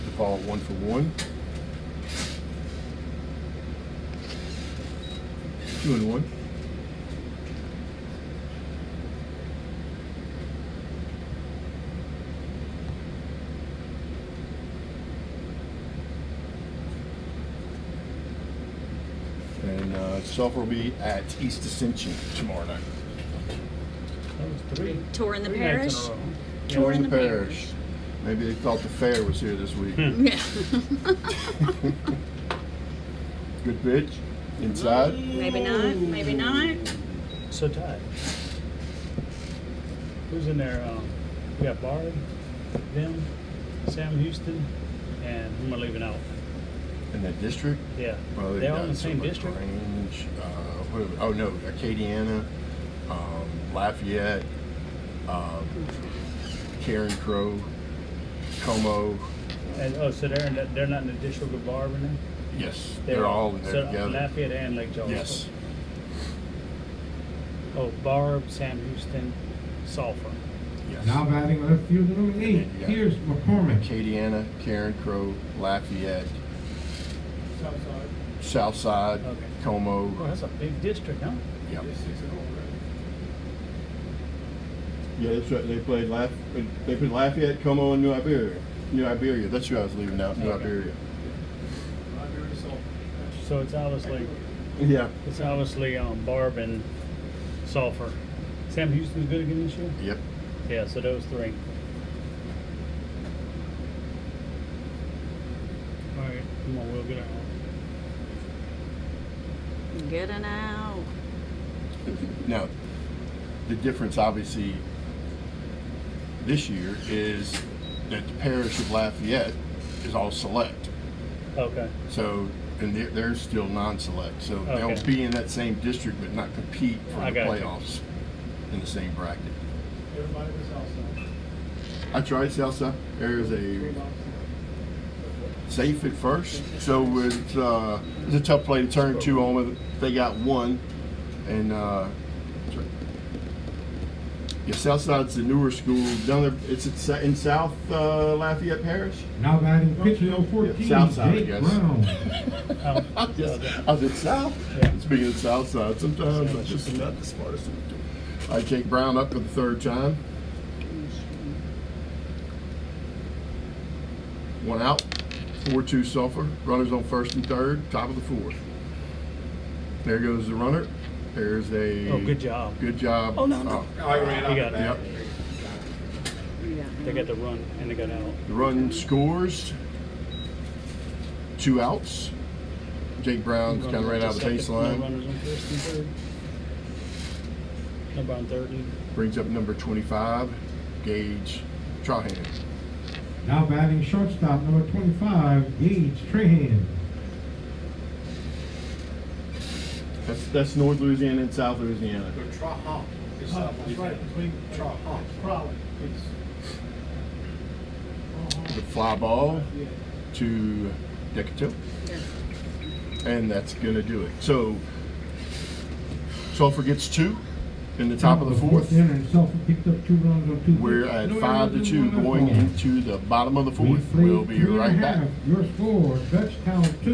Default 1 for 1. 2 and 1. And Sulphur will be at East Ascension tomorrow night. That was three. Touring the Three nights parish. in a row. Touring the parish. Maybe they thought the fair was here this week. Yeah. Good pitch. Inside. Maybe not. Maybe not. So tight. Who's in there? We got Barb, them, Sam Houston, and who am I leaving out? In that district? Yeah. Well, They're all in the got same some district? Range, oh no, Acadiana, Lafayette, Karen Crow, Como. And so they're not in the district of Barb in there? Yes, they're all in there so together. Lafayette and Lake Charles. Yes. Oh, Barb, Sam Houston, Sulphur. Yes. Now batting left fielder number 8. Yeah. Here's McCormick. Acadiana, Karen Crow, Lafayette, Southside, Okay. Como. Oh, that's a big district, huh? Yep. Yeah, that's right. They played They played Lafayette, Como, and New Iberia. New Iberia. That's who I was leaving out. New Okay. Iberia. So it's obviously Yeah. Barb and Sulphur. Sam Houston's good again this year? Yep. Yeah, so those three. All right, come on, we'll get out. Getting out. Now, the difference, obviously, this year is that the parish of Lafayette is all select. Okay. So, and they're still non-select. So they'll Okay. be in that same district, but not compete for I the got you. playoffs in the same bracket. Everybody was outside. That's right, Southside. There's a safe at first, so it's a tough play to turn two on. With they got one, and that's right. Yeah, Southside's the newer school down there. It's in South Lafayette Parish. Now batting pitcher number 14. Yeah, Southside, I Jake guess. Brown. I was at South. Yeah. Speaking of Southside, sometimes I'm just not the smartest thing to do. All right, Jake Brown up for the third time. One out. 4-2 Sulphur. Runners on first and third. Top of the fourth. There goes the runner. There's a. Oh, good job. Good job. Oh, no, no. I ran You got it. Yep. Yeah. They got the run and they got out. The run scores. 2 outs. Jake Brown's kind of ran out of the No baseline. runners on first and third. Number on third. Brings up number 25, Gage Trahan. Now batting shortstop number 25, Gage Trahan. That's North Louisiana and South Louisiana. The Trahan. It's that's right between Trahan. Probably. The fly ball to Decatur. And that's going to do it. So, Sulphur gets 2 in the top of the fourth. inning, Sulphur picked up 2 runs on 2 We're hits. at No 5-2 errors, no going errors. into the bottom of the We fourth. played We'll be 3 and a right back. half. Your score, Dutchtown 2.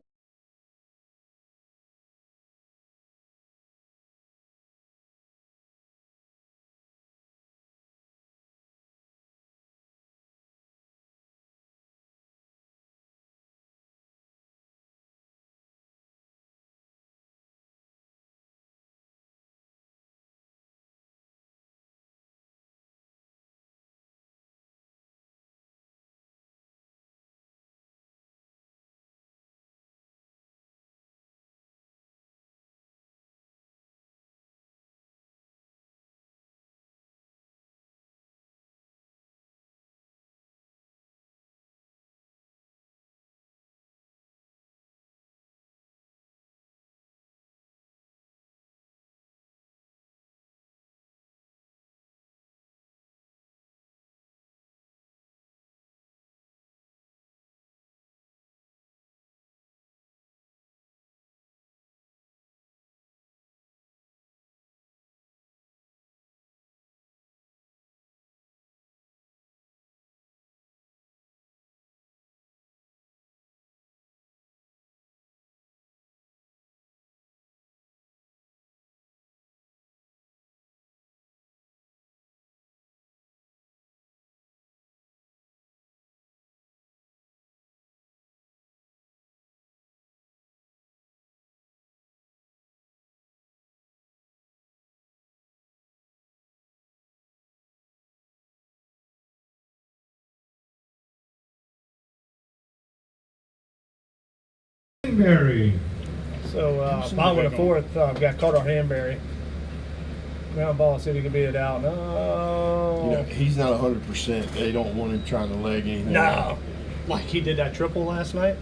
Hanbury. So, bottom of the fourth, we got Carter Hanbury. Ground ball, see if he can beat it out. No. You know, he's not 100%. They don't want him trying to leg anything. No. Like he did that triple last night.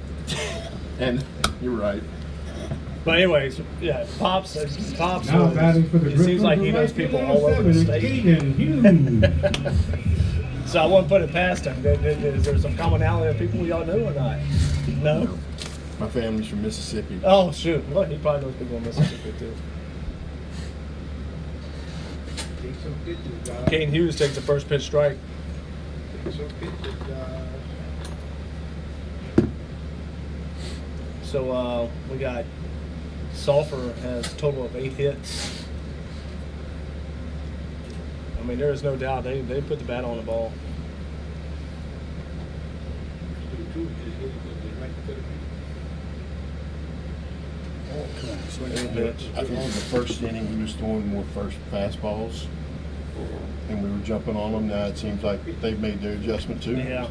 And you're right. But anyways, yeah, Pops. Now batting for the It Griffins. seems like he knows people all over the state. Caden Hughes. So I wouldn't put it past him. Is there some commonality of people y'all know or not? No? My family's from Mississippi. Oh, shoot. Well, he probably knows people in Mississippi, too. Take some pictures, guys. Kane Hughes takes the first pitch strike. Take some pictures, guys. So we got Sulphur has a total of 8 hits. I mean, there is no doubt they put the bat on the ball. Two just hit it, but they right to the Pitch. I think in the first inning he was throwing more first fastballs, and we were jumping on them. Now it seems like they've made their adjustment too. Yeah,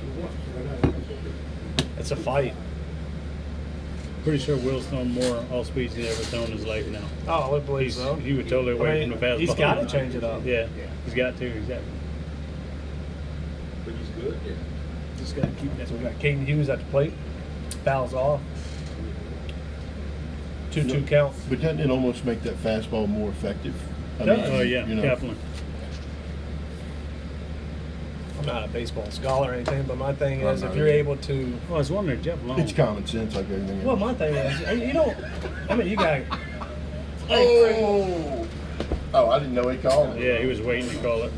it's a fight. Pretty sure Will's thrown more all speeds he's ever thrown in his life now. Oh, I would believe so. He was totally away from the fastball. He's got to change it up. Yeah, he's got to. Exactly. But he's good, yeah. Just got to keep that. So we got Caden Hughes at the plate. Fouls off. 2-2 count. But doesn't it almost make that fastball more effective? I Does. Oh yeah, you know, definitely. I'm not a baseball scholar or anything, but my thing I'm is if not you're either. able to. Oh, I was wondering, Jeff Long. It's common sense like everything Well, else. my thing is you don't. I mean, you got. Oh, I didn't know he called it. Yeah, he was waiting to call it.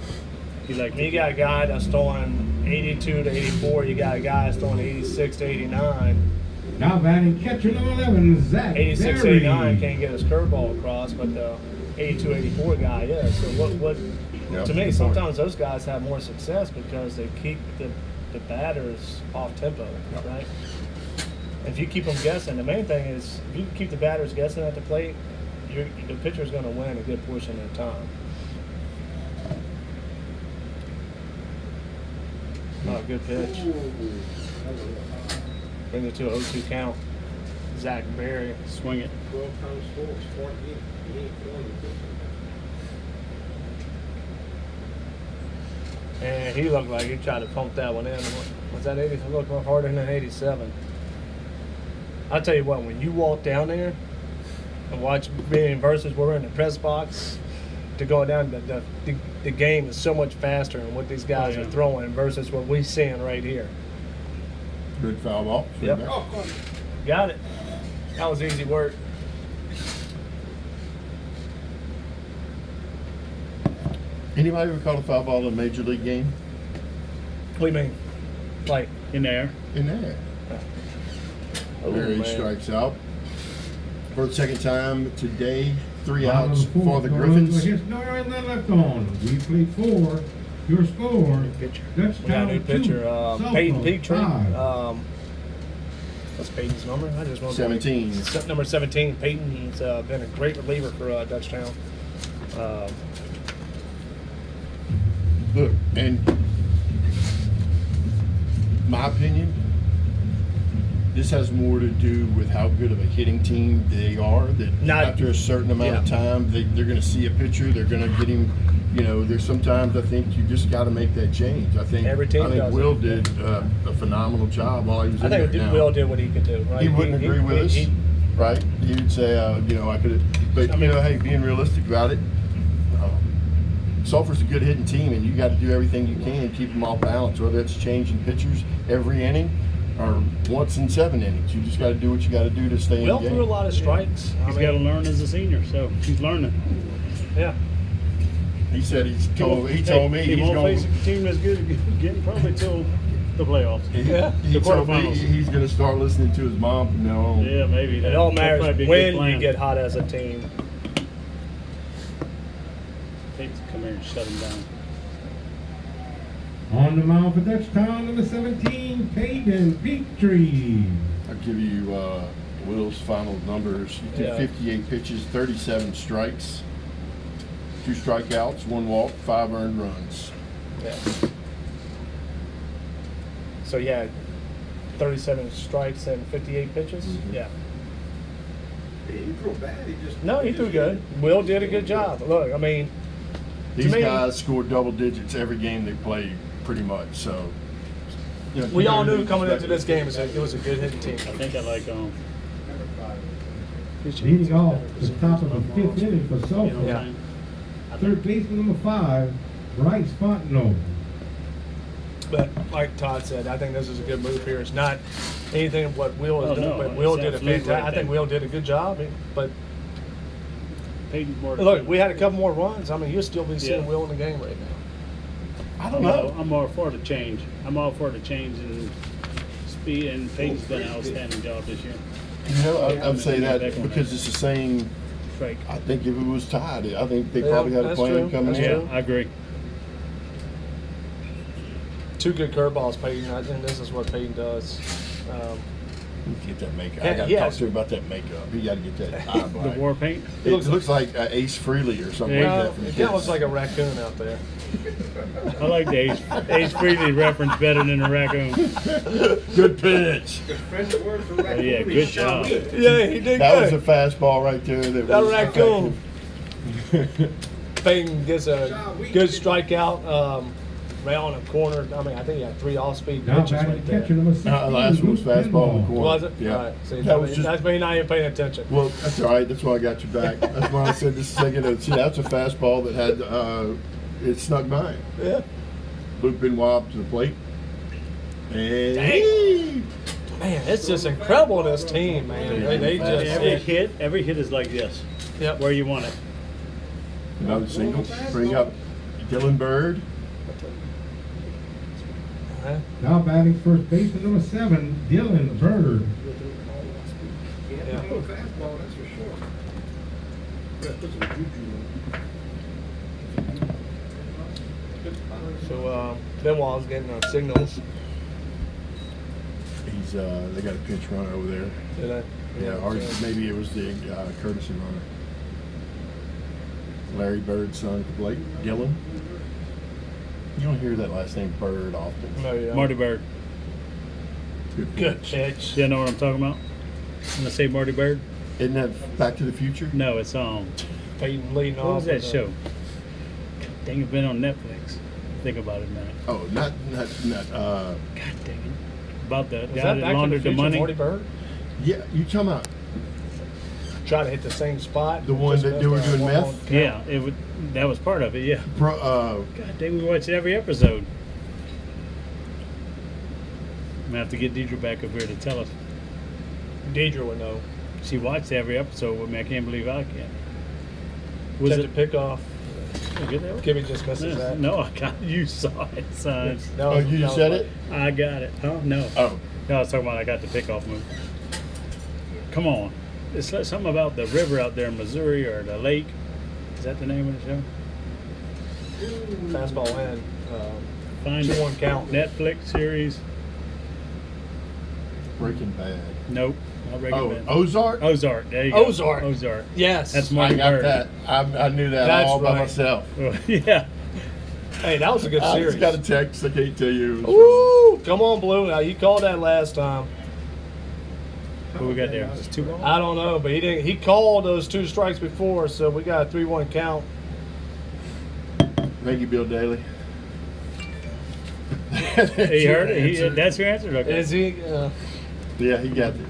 He liked You got a guy that's throwing 82 to 84. You got a guy that's throwing 86 to 89. Now batting catcher number 11, Zach 86 Berry. 89 can't get his curveball across, but the 82 84 guy is. So what Yeah. to me, sometimes those guys have more success because they keep the batters off tempo, right? If you keep them guessing, the main thing is if you keep the batters guessing at the plate, the pitcher's going to win a good portion of the time. Oh, good pitch. Brings it to a 0-2 count. Zach Berry. swing it. 12 times 4 is 48. He ain't throwing it. And he looked like he tried to pump that one in. Was that 80? It looked harder than 87. I'll tell you what, when you walk down there and watch being versus we're in the press box to go down, the game is so much faster in what these guys Oh, yeah. are throwing versus what we're seeing right here. Good foul ball. Yep. Oh, come on. Got it. That was easy work. Anybody ever call a foul ball in a major league game? What do you mean? Like, In there. In there. oh, Berry man. strikes out for the second time today. 3 Bottom outs of the for fourth, the no Griffins. runs, no hits, no errors, none left on. We play 4. Your score. Pitcher. Dutchtown We got a new 2, pitcher, Sulphur Peyton Petrie. 5. What's Peyton's number? I just want 17. Number 17. Peyton's been a great reliever for Dutchtown. Look, and my opinion, this has more to do with how good of a hitting team they are. That Not- after a certain amount of yeah. time, they're going to see a pitcher. They're going to get him. You know, there's sometimes I think you just got to make that change. I think Every team does Will it. did a phenomenal job while he was I in think there. Now, Will did what he could do. Right? he wouldn't agree with us, right? He would say, you know, I could have, but you know, hey, being realistic about it, Sulphur's a good hitting team, and you got to do everything you can to keep them off balance, whether it's changing pitchers every inning or once in 7 innings. You just got to do what you got to do to stay Will in the threw a game. lot of strikes. He's got to learn as a senior, so he's learning. Yeah. He said he told me He he's won't going. face a team that's good again probably till the playoffs. Yeah. He The told me quarterfinals. he's going to start listening to his mom from now on. Yeah, maybe. It all That'd matters probably be a good when plan. you get hot as a team. Take to come here and shut him down. On the mound for Dutchtown, number 17, Peyton Petrie. I'll give you Will's final numbers. He threw Yeah. 58 pitches, 37 strikes, 2 strikeouts, 1 walk, 5 earned runs. Yeah. So yeah, 37 strikes and 58 pitches. Mhm. Yeah. He didn't throw bad. He just No, he threw good. Will did a good job. Look, I mean, These me- guys score double digits every game they play, pretty much. So you know, we all knew coming into this game it was a good hitting team. I think I like leading off the top of the fifth inning for you know Sulphur. what Yeah. I'm saying? Third baseman number 5, Bryce Fontenot. But like Todd said, I think this is a good move here. It's not anything of what Will has Oh, done, no, but Will it's did a absolutely fantastic. right I think there. Will did a good job. But Peyton's more. look, we had a couple more runs. I mean, you'll still be seeing Yeah. Will in the game right now. I don't know. I'm all for the change. I'm all for the change in speed, and Peyton's done an outstanding job this year. You know, I'm saying that Back on because it's the same. Strike. I think if it was tied, I think they Yeah, probably had a that's plan true. coming That's in. Yeah, true. I agree. Two good curveballs, Peyton. I think this is what Peyton does. Get that makeup. Yeah, I got to he talk has- to him about that makeup. He got to get that eye The black. war paint. It looks like Ace Frehley or something Yeah. like Well, that. from it kind of looks Kiss. like a raccoon out there. I like the Ace Frehley reference better than the raccoon. Good pitch. The French word for Oh, yeah, good job. Yeah, he did That was good. a fastball right there. That That was raccoon. effective. Peyton gets a good strikeout around a corner. I mean, I think he had 3 off-speed Now pitches batting right there. catcher number 16, Last one was Bruce fastball in the Pinball. corner. Was it? Yeah. All right. See, That was just. that's me not even paying attention. Well, that's all right. That's why I got you back. That's why I said just a second ago. See, that's a fastball that had it snuck by. Yeah. Luke Benoit up to the plate. And Dang. Man, it's just incredible, this team, man. They just Every hit is like this. Yep. Where you want it. another single. Bring up Dylan Bird. Now batting first baseman number 7, Dylan Bird. Yeah. Fastball, that's for sure. So Benoit's getting signals. He's they got a pinch runner over there. Did I? Yeah, or maybe it was the courtesy runner. Larry Bird's son at the plate. Gillen. You don't hear that last name Bird often. No, yeah. Marty Bird. Good pitch. You know what I'm talking about? When I say Marty Bird? Isn't that Back to the Future? No, it's Peyton leading what off. was that with a- show? Dang, it's been on Netflix. Think about it now. Oh, not God dang it. About the Was guy that that Back to the laundered the Future, money. Marty Bird? yeah. You talking about Try to hit the same spot. The one Just that they were missed doing one meth? on count. Yeah, that was part of it, yeah. God dang, we watched every episode. I'm gonna have to get Deidre back up here to tell us. Deidre would know. She watched every episode with me. I can't believe I can. Was Check it the pick off. Good there? Kimmy just misses that. No, I got you saw it, son. That Oh, was- you that just was said like- it? I got it. Huh? No. Oh, No, I was talking about I got the pickoff move. Come on. It's like something about the river out there in Missouri or the lake. Is that the name of the show? Fastball in. Find 2-1 count. Netflix series. Breaking Bad. Nope. Not Breaking Oh, Bad. Ozark. Ozark. There you go. Ozark. Ozark. Yes. That's I Marty got Bird. that. I knew that That's all by right. myself. Yeah. Hey, that was a good I series. just got a text. I can't tell you. Ooh, come on, Blue. Now you called that last time. What we got there? Just 2 balls? I don't know, but he didn't. He called those 2 strikes before, so we got a 3-1 count. Thank you, Bill Daly. He heard it. That's your answer? Okay. Is he? Yeah, he got it.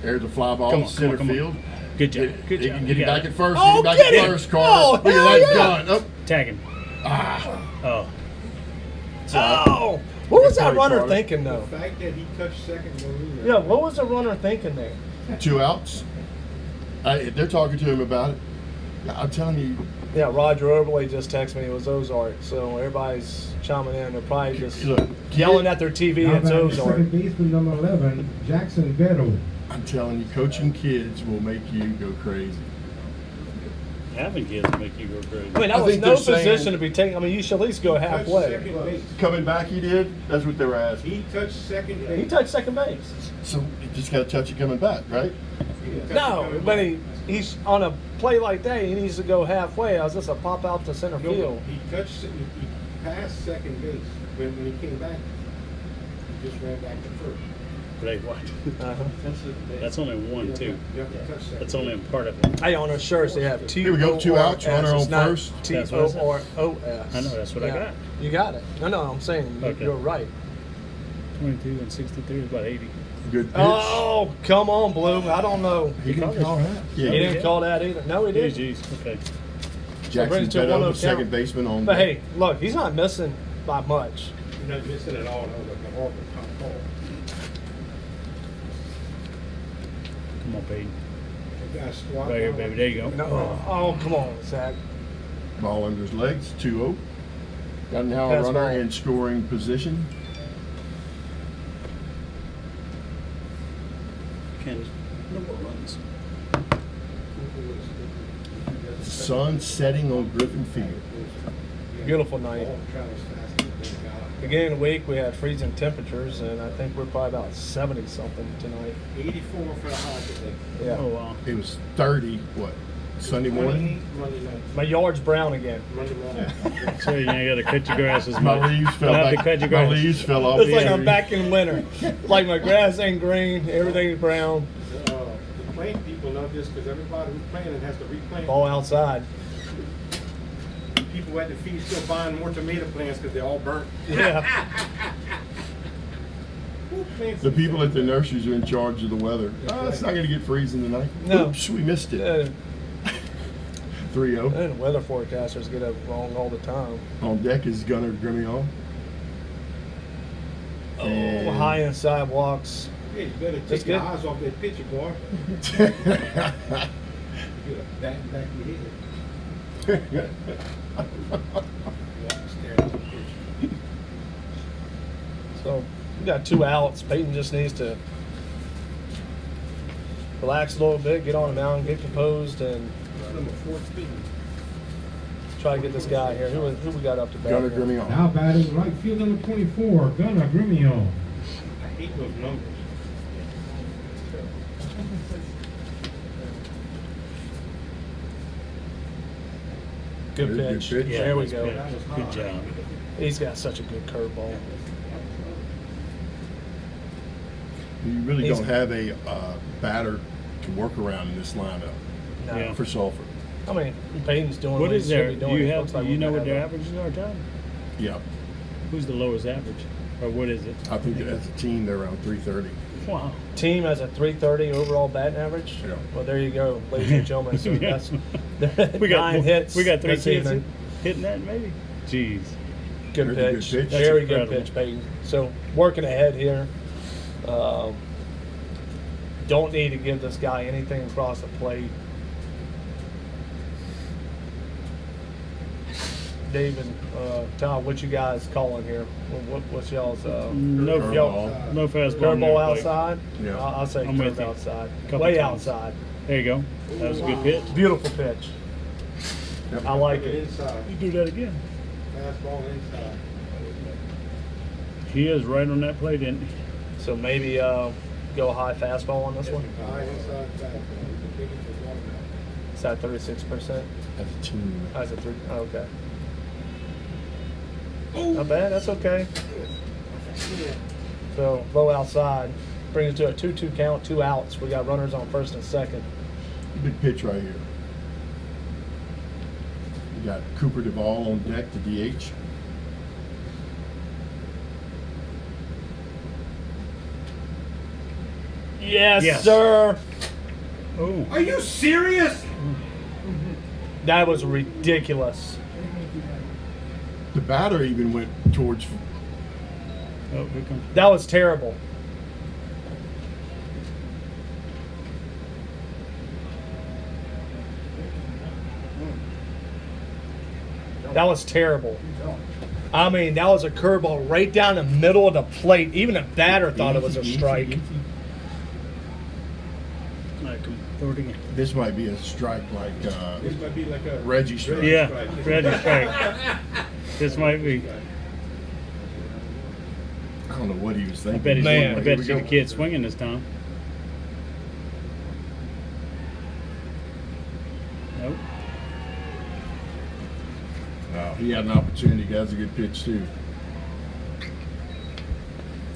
There's a fly ball Come in on, center come on. field. Good job. Good He job. can get You him got back it. at first. Oh, Get him get back at it. first, Carter. Oh, Look at hell that yeah. gun. Oh. Tag him. Oh. Oh, what was that Sorry, runner Carter. thinking though? The fact that he touched second will lose that. Yeah, what was the runner thinking there? 2 outs. They're talking to him about it. I'm telling you, Yeah, Roger Oberle just texted me it was Ozark, so everybody's chiming in. They're probably just look, yelling at their TV. Now It's batting Ozark. second baseman number 11, Jackson Beto. I'm telling you, coaching kids will make you go crazy. Having kids will make you go crazy. I mean, I that was think no they're saying- position to be taken. I mean, you should at least go Touched halfway. second base. Coming back, he did. That's what they were asking. He touched second base. He touched second base. So you just got to touch it coming back, right? He didn't touch it No, coming but back. he's on a play like that. He needs to go halfway. I was just a pop out to center No, field. he passed second base. When he came back, he just ran back to first. yesterday. What? Uh-huh. That's only one, too. You have to touch that. That's only a part of it. Hey, on our shirts they have T. Here we go, 2 outs, runner on It's not first. That's what I said. T-O-R-O-S. I know, that's what I got. You got it. No, I'm saying Okay. you're right. 22 and 63 is about 80. Good pitch. Oh, come on, Blue. I don't know. He didn't call that. He Yeah, didn't call that either. No, he Geez, didn't. geez. Okay. Bring it Jackson's to a been over 1-0 second count. baseman on. But hey, look, he's not missing by much. You're not missing at all. That was a horrible call. Come on, Peyton. You gotta squat Right here, down. baby. There you go. No. Oh, come on, Zach. Ball under his legs, 2-0. Got now a Pass runner ball. in scoring position. Ken, no more runs. Sun setting on Griffin Field. Beautiful night. Beginning of the week, we had freezing temperatures, and I think we're probably about 70 something tonight. 84 for the high today. Yeah. Oh, wow. It was 30, what, Sunday morning? Monday night. My yard's brown again. Monday morning. So you ain't got to cut your grass as My much. leaves fell You'll have to back. cut your My grass. leaves fell off. It's like the I'm tree. back in winter. Like my grass ain't green, everything's brown. The playing people know this because everybody who's playing it has to replant. All outside. People at the feed still buying more tomato plants because they're all burnt. Yeah. Who plants The these people at things? the nurseries are in charge of the weather. Oh, it's not going to get freezing tonight. No. Oops, we missed it. And 3-0. weather forecasters get it wrong all the time. On deck is Gunnar Grimion. Oh, And- high and sidewalks. Yeah, you better That's take your good. eyes off that picture, boy. You get a bat in the back of your head. Yeah, stare at the picture. So we got 2 outs. Peyton just needs to relax a little bit, get on the mound, get composed, and Number 14. try to get this guy here. Who we got up to bat? Gunnar here? Grimion. Now batting right field number 24, Gunnar Grimion. I hate those numbers. Good Very good pitch. pitch. Yeah, There we nice go. pitch. Good job. He's got such a good curveball. You really He's- don't have a batter to work around in this lineup No. Yeah. for Sulphur. I mean, Peyton's doing What he is should their? be Do doing. you It have? looks like You we're know gonna what their have a- averages are, John? Yeah, Who's the lowest average, or what is it? I think that as a team they're around 330. Wow. Team has a 330 overall batting average. Yeah. Well, there you go, ladies and gentlemen. So Yeah. that's We got 9 hits. We got 3 this kids evening. hitting that, maybe. Jeez. Good Very good pitch. pitch. That's Very good incredible. pitch, Peyton. So working ahead here. Don't need to give this guy anything across the plate. David, Tom, what you guys calling here? What's y'all's No, Curveball. no fastball. curveball near the plate. outside? Yeah. I'll say I'm with curve you. outside. Couple Way times. outside. There you go. That was a good pitch. Beautiful pitch. Yep. I like Put it it. inside. You do that again. Fastball inside. He is right on that plate, isn't he? So maybe go high fastball on this one. High inside fastball. The biggest is watermelon. Is that 36%? As a team. That's a 3. Oh, okay. Not bad. That's okay. So low outside brings it to a 2-2 count, 2 outs. We got runners on first and second. Big pitch right here. You got Cooper Duvall on deck to DH. Yes, Yes. sir. Oh. Are you serious? That was ridiculous. The batter even went towards. Oh, here comes. That was terrible. That was terrible. I mean, that was a curveball right down the middle of the plate. Even the batter thought it was a Easy, strike. easy. All right, come throw it again. This might be a strike like This might be like a Reggie strike. Yeah, strike. ready strike. This might be. I don't know what he was thinking. I bet he's. Man, I Here bet we you the go. kid swinging this time. Nope. He had an opportunity. That's a good pitch too.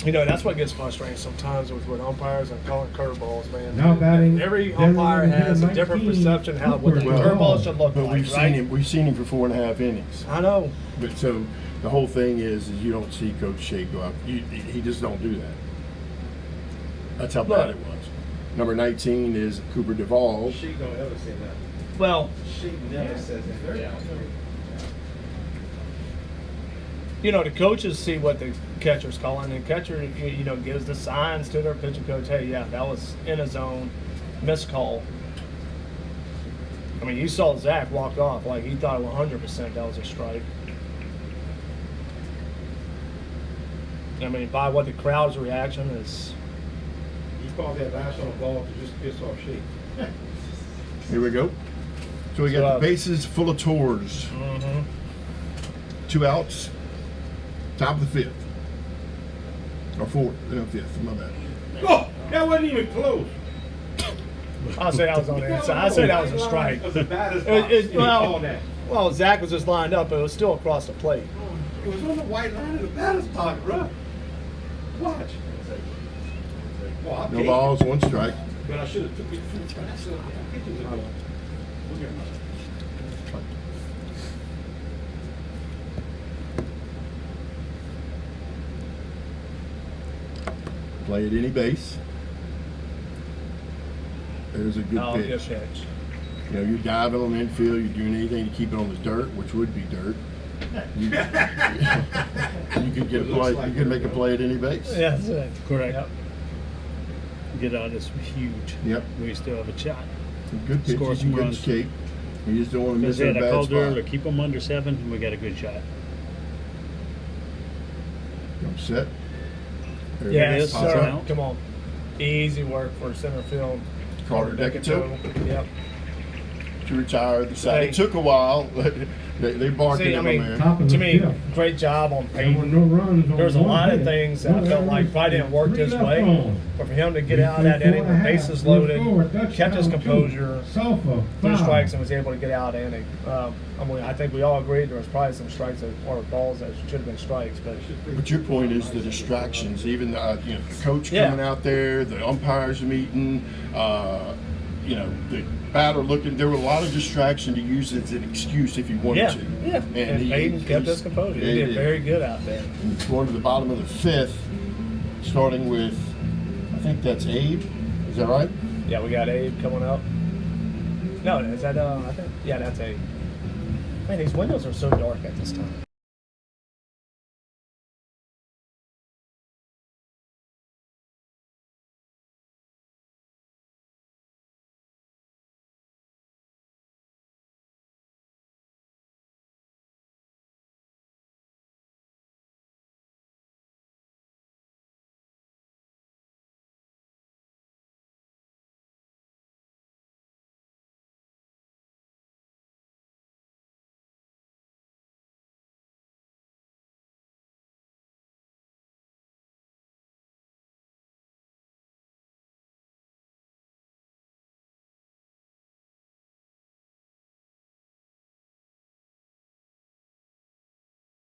You know, that's what gets frustrating sometimes with umpires and calling curveballs, man. Now batting, Every Denver umpire has a 19 different perception how what the Well, curveball should look But like, we've right? seen him for 4.5 innings. I know. But so the whole thing is you don't see Coach Shea go out. He just don't do that. That's how bad Look. it was. Number 19 is Cooper Duvall. She don't ever say that. Well, She never says that. Yeah. you know, the coaches see what the catcher's calling, and the catcher, you know, gives the signs to their pitching coach, hey, yeah, that was in a zone, missed call. I mean, you saw Zach walk off like he thought 100% that was a strike. I mean, by what the crowd's reaction is. He called that last on the ball to just piss off Shea. Here we go. So we got the bases full of tours. Mm-hmm. 2 outs. Top of the 5th. Or 4th. No, 5th. My bad. Oh, that wasn't even close. I'll say that was on the inside. I'd say that was a strike. That was the baddest Well, that. well, Zach was just lined up, but it was still across the plate. It was on the white line of the batter's box, bro. Watch. Well, I'll No take balls, 1 strike. it. But I should have took it from the kitchen. Play at any base. There's a good pitch. Good pitch. You know, you're diving on the infield, you're doing anything to keep it on the dirt, which would be dirt. You could get a play. You could make a play at any base. Yeah, that's it. Correct. Yep. Get out this huge. Yep. We still have a shot. Some good Score pitches, some you can runs. escape. You just don't want to miss Because a I bad called her to spot. keep them under 7, and we got a good shot. I'm set. There it Yes, is. Pops sir. out. Come on. Easy work for center field. Carter Decato Yep. to retire the side. Hey. It took a while. They barked See, at I him, mean, man. Top of To the me, 5th. great job on There were Peyton. no runs on There's a one lot of hit. things that I felt like probably didn't work Three this left way. on. But for him to get out that inning with bases loaded, kept his composure, Sulphur, threw foul. strikes, and was able to get out the inning. I mean, I think we all agreed there was probably some strikes that, or balls that should have been strikes, but But your point is the distractions. Even the coach Yeah. coming out there, the umpires meeting, the batter looking. There were a lot of distraction to use as an excuse if you wanted yeah, to. yeah. And Peyton kept his composure. He did very good out there. And it's going to the bottom of the 5th, starting with, I think that's Abe. Is that right? Yeah, we got Abe coming up. No, is that I think that's Abe. Man, these windows are so dark at this time.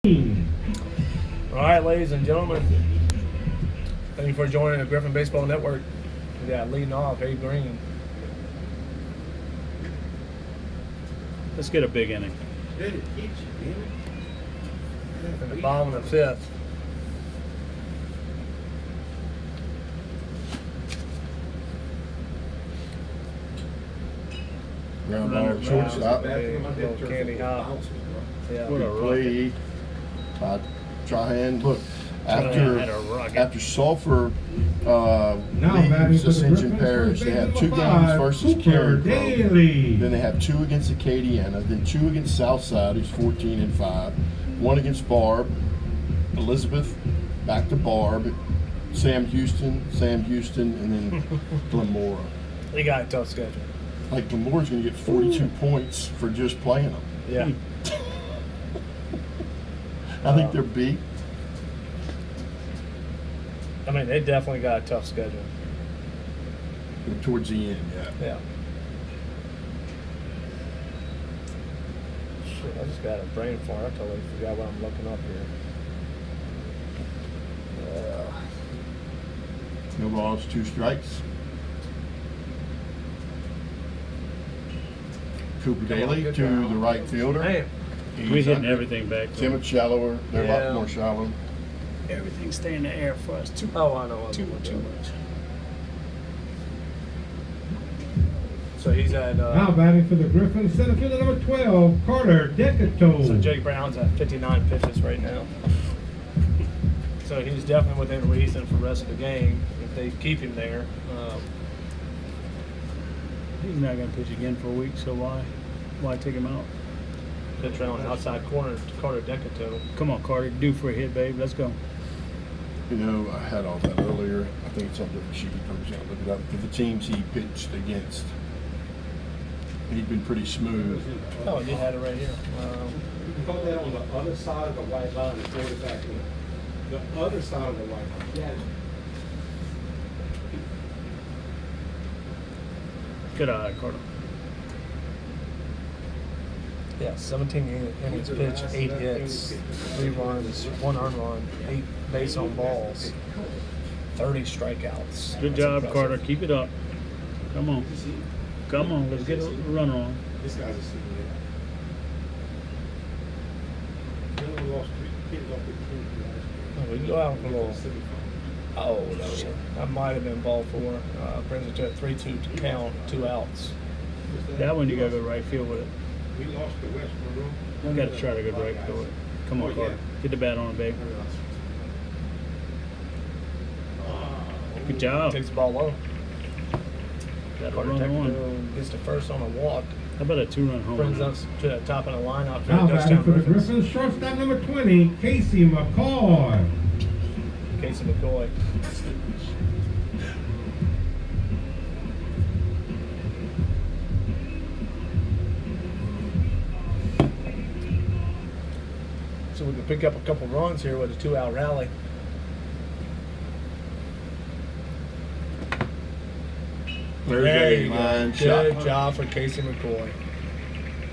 All right, ladies and gentlemen, thank you for joining the Griffin Baseball Network. We got leading off Abe Green. Let's get a big inning. Did it hit you, damn it? In the bottom of the 5th. Ground Runner, ball, shortstop. Little candy hop. Yeah. What a Play by Trahan. Look, Had a rocket. after Sulphur batting leaves for the Ascension Griffins, Parish, first they have base 2 number games 5, versus Cooper Carey. Daly. Then they have 2 against Acadiana, then 2 against Southside, who's 14-5, 1 against Barb, Elizabeth, back to Barb, Sam Houston, and then Glenmora. He got a tough schedule. Like Glenmora's going to get 42 points for just playing them. Yeah. I think they're beat. I mean, they definitely got a tough schedule. Towards the end, yeah. Yeah. Shit, I just got a brain fart. I totally forgot what I'm looking up here. No balls, 2 strikes. Cooper Daly good to job. the right fielder. Man, He's We hitting under. everything back. there. Timid shallower. They're a Yeah. lot more shallow. Everything stay in the air for us. Too oh, I know. too much. So he's at. Now batting for the Griffins, center fielder number 12, Carter Decato. So Jake Brown's at 59 pitches right now. So he's definitely within reason for the rest of the game if they keep him there. He's not gonna pitch again for a week, so why take him out? Pitch around outside corner to Carter Decato. Come on, Carter, due for a hit, babe. Let's go. You know, I had all that earlier. I think it's on a different sheet. I'm just gonna look it up. For the teams he pitched against, he'd been pretty smooth. Oh, you had it right here. You can put that on the other side of the white line and throw it back in. The other side of the white line. Yeah. Good eye, Carter. Yeah, 17 innings pitched, 8 hits, 3 runs, 1 earned run, 8 base on balls, 30 strikeouts. Good That's job, impressive. Carter. Keep it up. Come on. Come on. Let's get a runner on. This guy's a senior. He only lost 3 kids off the team last Oh, we can go out for a year. little. Oh, no. That might have been ball 4. Brings it to a 3-2 to count, 2 outs. That one you gotta go right field with it. We lost the West Monroe. You gotta try to go right field with it. Come on, Oh, yeah. Carter. Get the bat on it, babe. Good job. Takes the ball low. Got a Carter runner on. Decato gets to first on a walk. How about a 2-run home Brings run? us to the top of the lineup for Now the batting Dutchtown for the Griffins. Griffins, shortstop number 20, Casey McCoy. Casey McCoy. So we can pick up a couple runs here with a 2-out rally. There's There a you go. line Good shot. job for Casey McCoy.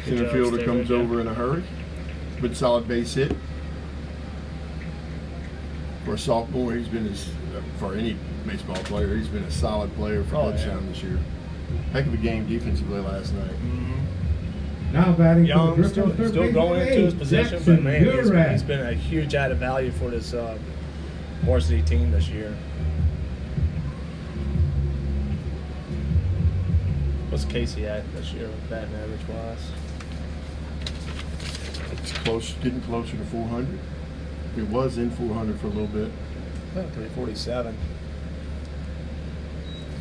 Center job, fielder stay comes right there. over in a hurry. Good solid base hit. For a sophomore, he's been for any baseball player, he's been a solid player for Oh, Dutchtown this year. Heck of a game defensively last night. Now batting Young, for the still, Griffins, third still baseman going into his 8, position, Jackson but man, Urat. he's been a huge added value for this varsity team this year. What's Casey at this year, batting average wise? It's close, getting closer to 400. It was in 400 for a little bit. 347.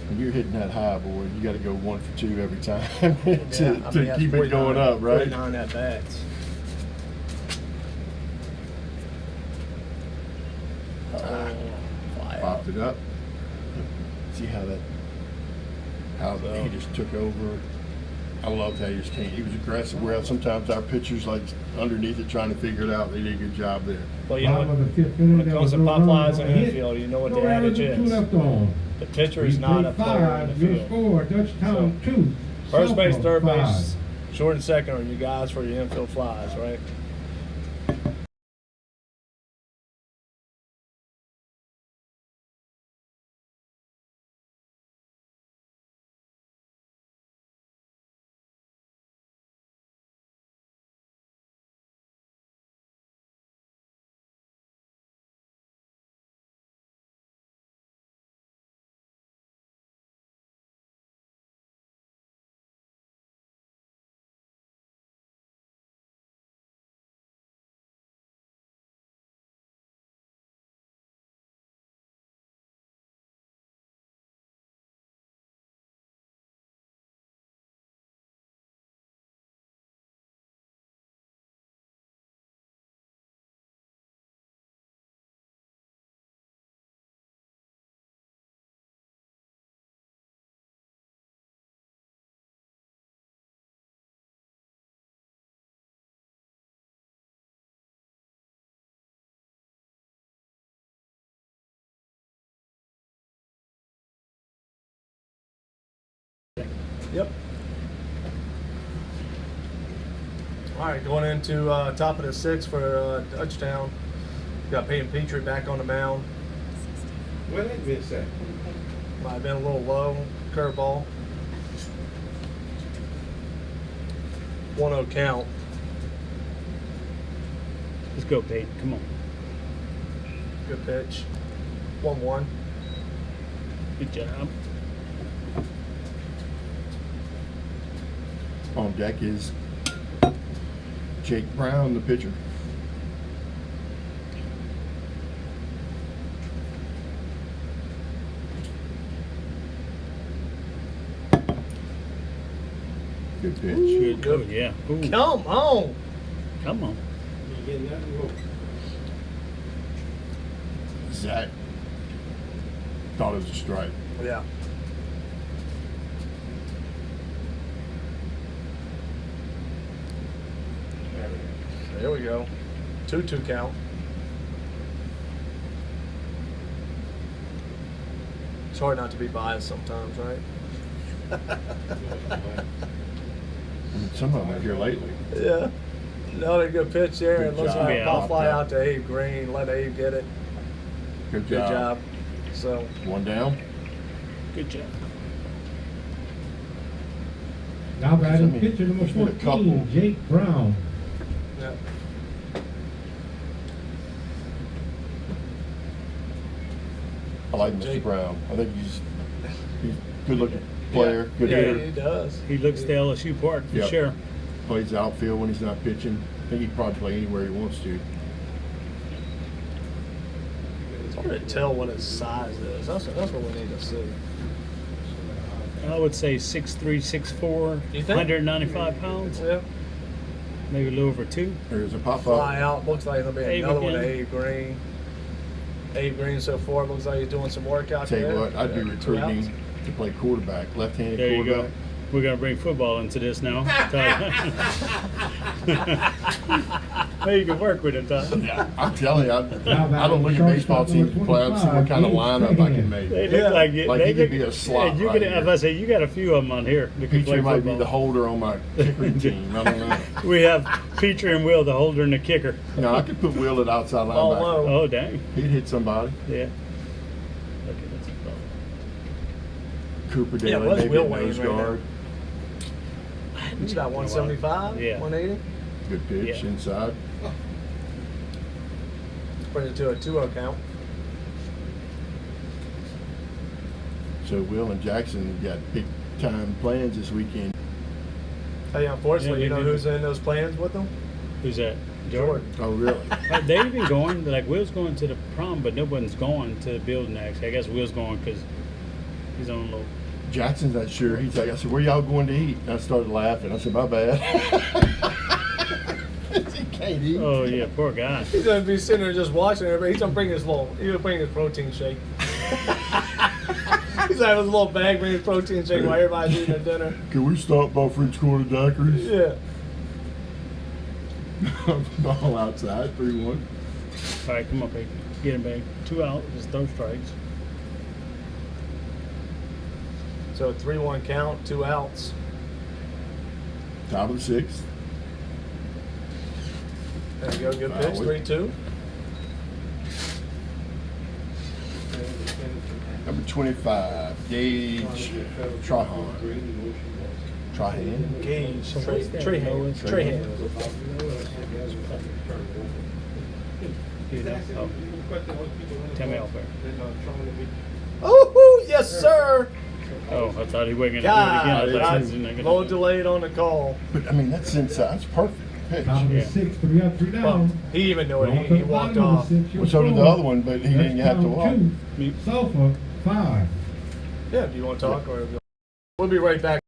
When you're hitting that high, boy, you got to go 1 for 2 every time to, Yeah, I mean, that's keep it 49 going up, right? 49 at bats. Fly out. Popped it up. See how So- he just took over. I loved how he just came. He was aggressive. Where sometimes our pitchers like underneath it trying to figure it out. They did a good job there. Well, you know Bottom what? of the 5th inning, when it there comes was to no pop run, flies no in the hit, infield, you know what no the errors, adage and 2 is. left on. The pitcher We is not a played player in 5, the your field. score, Dutchtown 2. First base, Sulphur, third 5. base, short and second are you guys for your infield flies, right? Yep. All right, going into top of the 6th for Dutchtown. Got Peyton Petrie back on the mound. Where that been set? Might have been a little low. Curveball. 1-0 count. Let's go, Peyton. Come on. Good pitch. 1-1. Good job. On deck is Jake Brown, the pitcher. Good pitch. Good. Oh, yeah. Ooh. Come on. Come on. You getting nothing wrong. Zach thought it was a strike. Yeah. There we go. 2-2 count. It's hard not to be biased sometimes, right? Some of them are here lately. Yeah. Another good pitch there. Good It looks job. like Yeah. a pop fly out to Abe Green. Let Abe get it. Good Good job. job. So, One down. Good job. Now batting I mean, pitcher number there's been a 14, couple. Jake Brown. yeah. I like Mr. Jake. Brown. I think he's a good looking player, good Yeah, hitter. he does. He looks the LSU part for Yep. sure. Plays the outfield when he's not pitching. I think he can probably play anywhere he wants to. It's hard to tell what his size is. That's what we need to see. I would say 6'3", 6'4", You think? 195 pounds, Yeah. maybe a little over 2. There's a pop Fly up. out. Looks like there'll be Abe another one to again. Abe Green. Abe Green so far looks like he's doing some work out Tell there. you what, I'd be Yeah, 2 outs. recruiting to play quarterback, left-handed There you go. quarterback. We're gonna bring football into this now. Well, you can work with him, Todd. Yeah, I'm telling you, I don't look at baseball teams to play. I see what kind of lineup I can make. They Yeah. look like it. Like they he could look- be a slot Yeah, you right could, here. as I say, you got a few of them on here that can play Petrie might be football. the holder on my kicker team. I don't know. We have Petrie and Will, the holder and the kicker. No, I could put Will at outside Ball linebacker. low. Oh, dang. He'd hit somebody. Yeah. Okay, that's a problem. Cooper Yeah, Daly, what's maybe Will a weighing nose right now? guard. He's about 175, Yeah. 180. Good pitch Yeah. inside. Bring it to a 2-0 count. So Will and Jackson got big time plans this weekend. Hey, unfortunately, Yeah, you know they do. who's in those plans with them? Who's that? Jordan. Oh, really? They've been going. Like Will's going to the prom, but no one's going to the building. Actually, I guess Will's going because he's on a little. Jackson's not sure. He's like, I said, where y'all going to eat? And I started laughing. I said, my bad. He can't eat. Oh yeah, poor guy. He's gonna be sitting there just watching everybody. He's gonna bring his protein shake. He's gonna have his little bag, bring his protein shake while everybody's eating their dinner. Can we stop by French Quarter Daiquiris? Yeah. Ball outside, 3-1. All right, come on, Peyton. Get him, babe. 2 out. Just throw strikes. So 3-1 count, 2 outs. Top of the 6th. There you go, good pitch, Foul. 3-2. Number 25, Gage Trahan. Trahan? Gage, So what's that Trahan. lowest? Trahan. You know? Oh, tell me off there. Oh, yes, sir. Oh, I thought he wasn't God, gonna do it again. I that's thought he it. was not a gonna little do it. delayed on the call. But, I mean, that's inside. It's perfect pitch. Top of the Yeah. 6th, 3 up, 3 Well, down. he even knew it. Going to He the walked bottom of off. the 6th, Well, so did the other one, but he didn't have to walk. Dutchtown, Me. 2, Sulphur, 5. Yeah, do you want to talk? Or we'll be right back.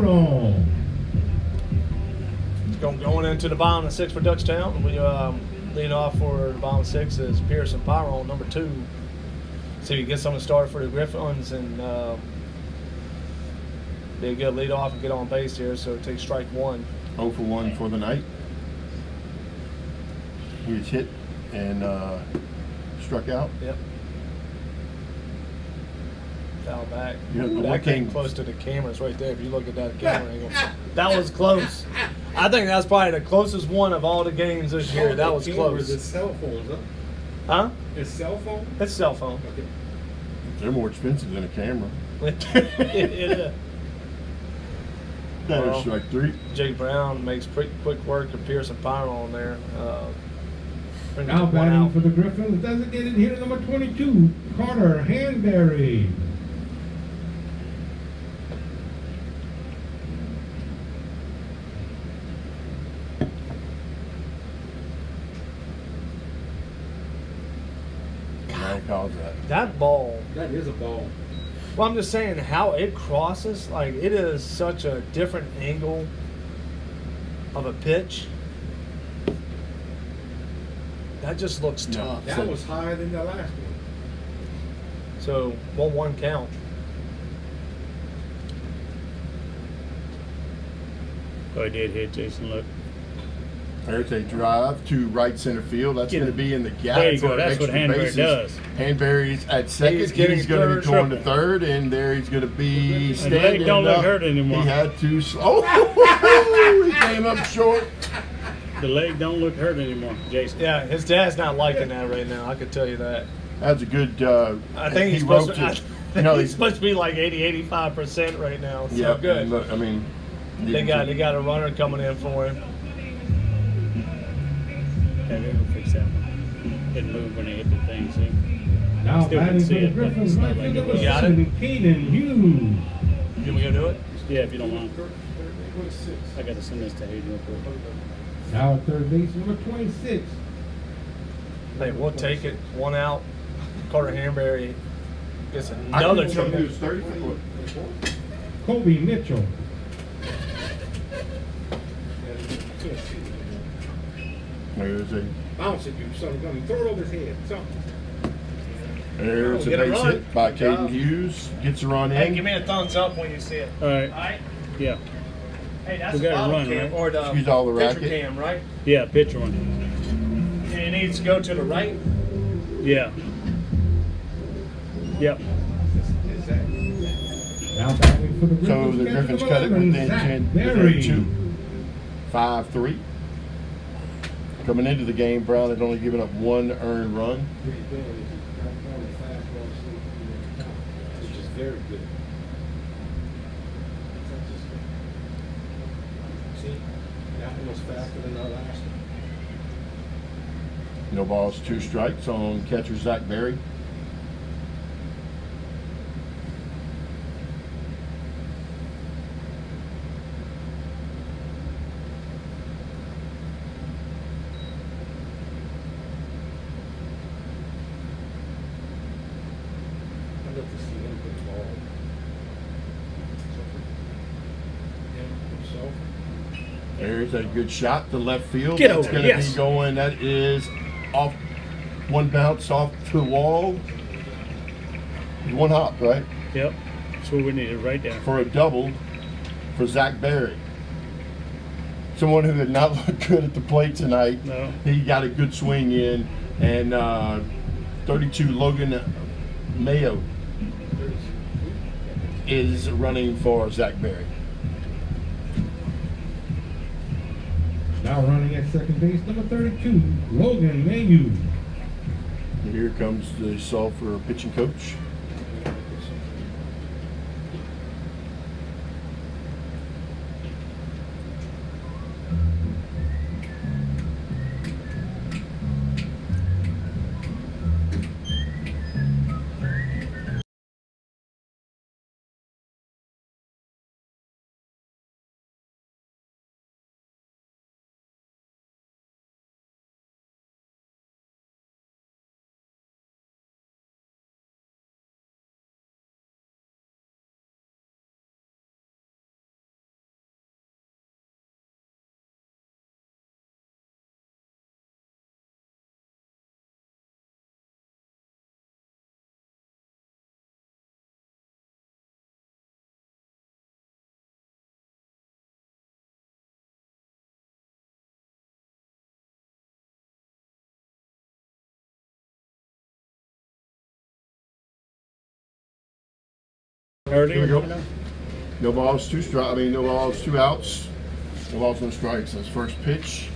Pyron. Going into the bottom of 6 for Dutchtown. We lead off for the bottom of 6 is Pearson Pyron, number 2. See if you get something started for the Griffins and be a good lead off and get on base here. So take strike 1. 0 for 1 for the night. He was hit and struck out. Yep. Foul back. Yeah, the one That came thing- close to the cameras right there. If you look at that camera angle, that was close. I think that's probably the closest one of all the games this year. That was It's close. cell phones, huh? Huh? It's cell phone? It's cell phone. Okay. They're more expensive than a camera. it is. That Well, is strike 3. Jake Brown makes pretty quick work of Pearson Pyron there. Brings Now one batting out. for the Griffins, designated hitter number 22, Carter Hanberry. Now he calls that. That ball. That is a ball. Well, I'm just saying how it crosses. Like it is such a different angle of a pitch. That just looks Yeah. tough. That was higher than the last one. So 1-1 count. Oh, I did hit Jason. Look. There's a drive to right center field. That's Get going to it. be in the gap. There you for go. That's what extra Hanberry bases. does. Hanberry's at second. He's He's, getting going to third. be going to third, and there he's going to be leg standing don't look up. hurt anymore. He had to. Oh, he came up short. The leg don't look hurt anymore, Jason. Yeah, his dad's not liking that right now. I can tell you that. That's a good. I think he's he supposed roped to. I it. think No, he's supposed to be like 80-85% right now. So Yeah, good. and look, I mean, They got a runner coming in for him. Yeah, they're gonna fix that one. Didn't move when they hit the thing, see? Now Still can batting for see the it, but Griffins, it's not right like fielder it number was. Got it? 7, Kaden Hughes. Can we go do it? Yeah, if you don't mind. I gotta send this to Hayden real quick. Now at third base, number 26, Hey, we'll take it. 1 out. Carter Hanberry gets I another couldn't tell he triple. was 30 foot. Kobe Mitchell. There's a Bounce it, you son of a gun. Throw it over his head. Something. there's a Get a base run. hit by Good job. Caden Hughes. Gets a run Hey, in. give me a thumbs up when you see it. All right. Alright? Yeah. Hey, that's We the got it bottom run, cam right? or the Excuse all the pitcher racket. cam, right? Yeah, pitch one. And it needs to go to the right. Yeah. Yep. Now batting for the Griffins, So the catcher Griffins number cut it 11, within Zach 10, Berry. within 2. 5-3. Coming into the game, Brown had only given up 1 earned run. Which is very good. See, that one was faster than our last one. No balls, 2 strikes on catcher Zach Berry. I'd love to see him put the ball. Him, himself. There's a good shot to left field. Get That's over, going to yes. be going. That is off. 1 bounce off the wall. 1 hop, right? Yep. That's what we needed right there. For a double for Zach Berry. Someone who had not looked good at the plate tonight. No. He got a good swing in, and 32 Logan Mayo is running for Zach Berry. Now running at second base, number 32, Logan Mayu. Here comes the Sulphur pitching coach. Early. Here we go. No balls, two strikes. I mean, no balls, two outs. No balls, no strikes. That's first pitch.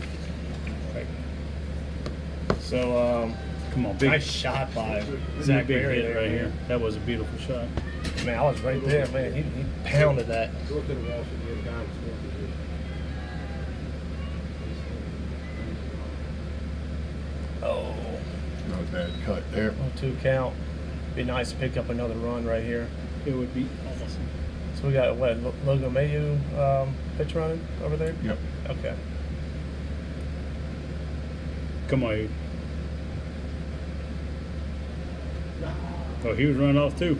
So, Come on, big, nice shot by Zach Zach big Berry hit there, right man. here. That was a beautiful shot. Man, I was right there, man. He pounded that. Go to the wall so you get down to score position. Oh, Not a bad cut there. 0-2 count. Be nice to pick up another run right here. It would be awesome. So we got what, Logan Mayu pitch running over there? Yep. Okay. Come on, you. Oh, he was running off too.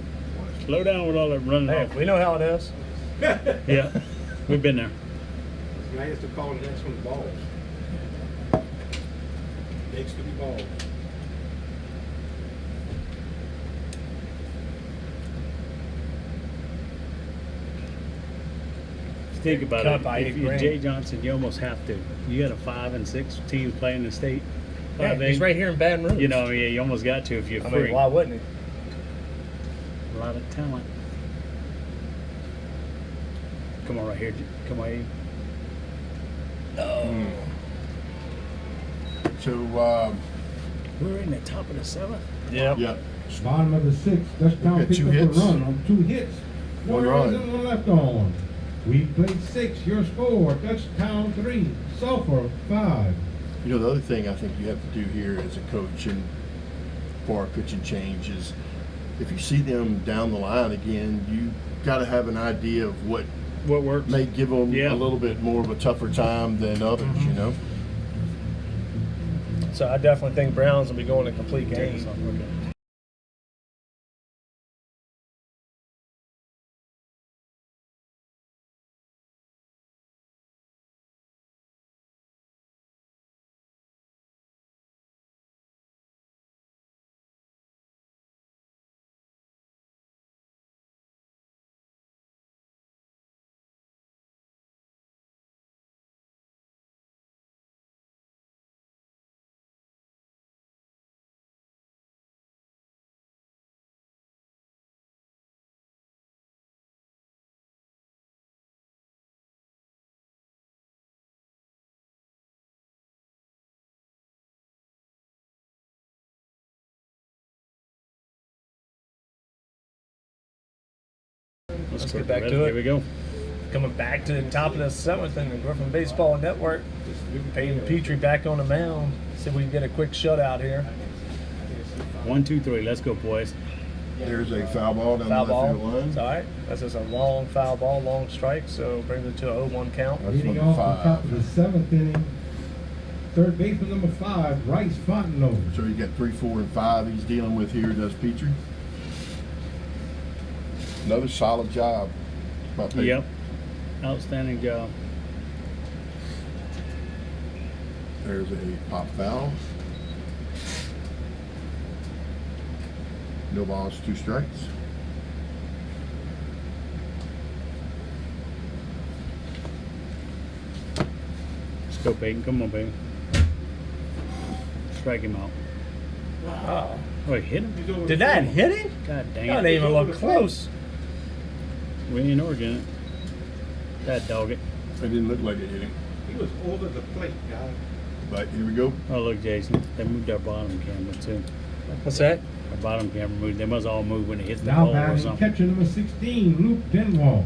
Slow down with all that running Hey, off. we know how it is. Yeah, we've been there. Now has to call the next one balls. Next to be balls. Think about Cut it. by If 8 you're grand. Jay Johnson, you almost have to. You got a 5 and 6 teams playing in the state. Yeah, 5A. he's right here in Baton Rouge. You know, yeah, you almost got to if you're I free. mean, why wouldn't he? A lot of talent. Come on, right here. Come on, Abe. No. So, We're in the top of the 7th. Yep. yeah. Bottom of the sixth, Dutchtown Got picked two up hits. a run on 2 hits. One No run. runs and 1 left on. We played 6. Your score, Dutchtown 3, Sulphur 5. You know, the other thing I think you have to do here as a coach and for a pitching change is if you see them down the line again, you got to have an idea of what What works? may give them Yeah. a little bit more of a tougher time than others, you know? So I definitely think Browns will be going a complete Take game. this off, okay. Let's go get back the to rest. it. Here we go. Coming back to the top of the 7th in the Griffin Baseball Network. Peyton Petrie back on the mound. See if we can get a quick shutout here. 1, 2, 3. Let's go, boys. There's a foul ball down Foul the left ball. field line. It's all right. That's just a long foul ball, long strike. So brings it to a 0-1 count. That's Leading number off the 5. top of the 7th inning, third baseman number 5, Bryce Fontenot. So you got 3, 4, and 5 he's dealing with here, does Petrie. Another solid job by Peyton. Yep. Outstanding job. There's a pop foul. No balls, 2 strikes. Let's go, Peyton. Come on, baby. Strike him out. Wow. Oh, he hit him? Did that hit him? God dang That it. didn't even look close. We ain't Oregon. That dog it. It didn't look like it hit him. He was over the plate, guys. But here we go. Oh, look, Jason. They moved our bottom camera, too. What's that? Our bottom camera moved. They must all move when it hits the Now pole or batting something. catcher number 16, Luke Denwall.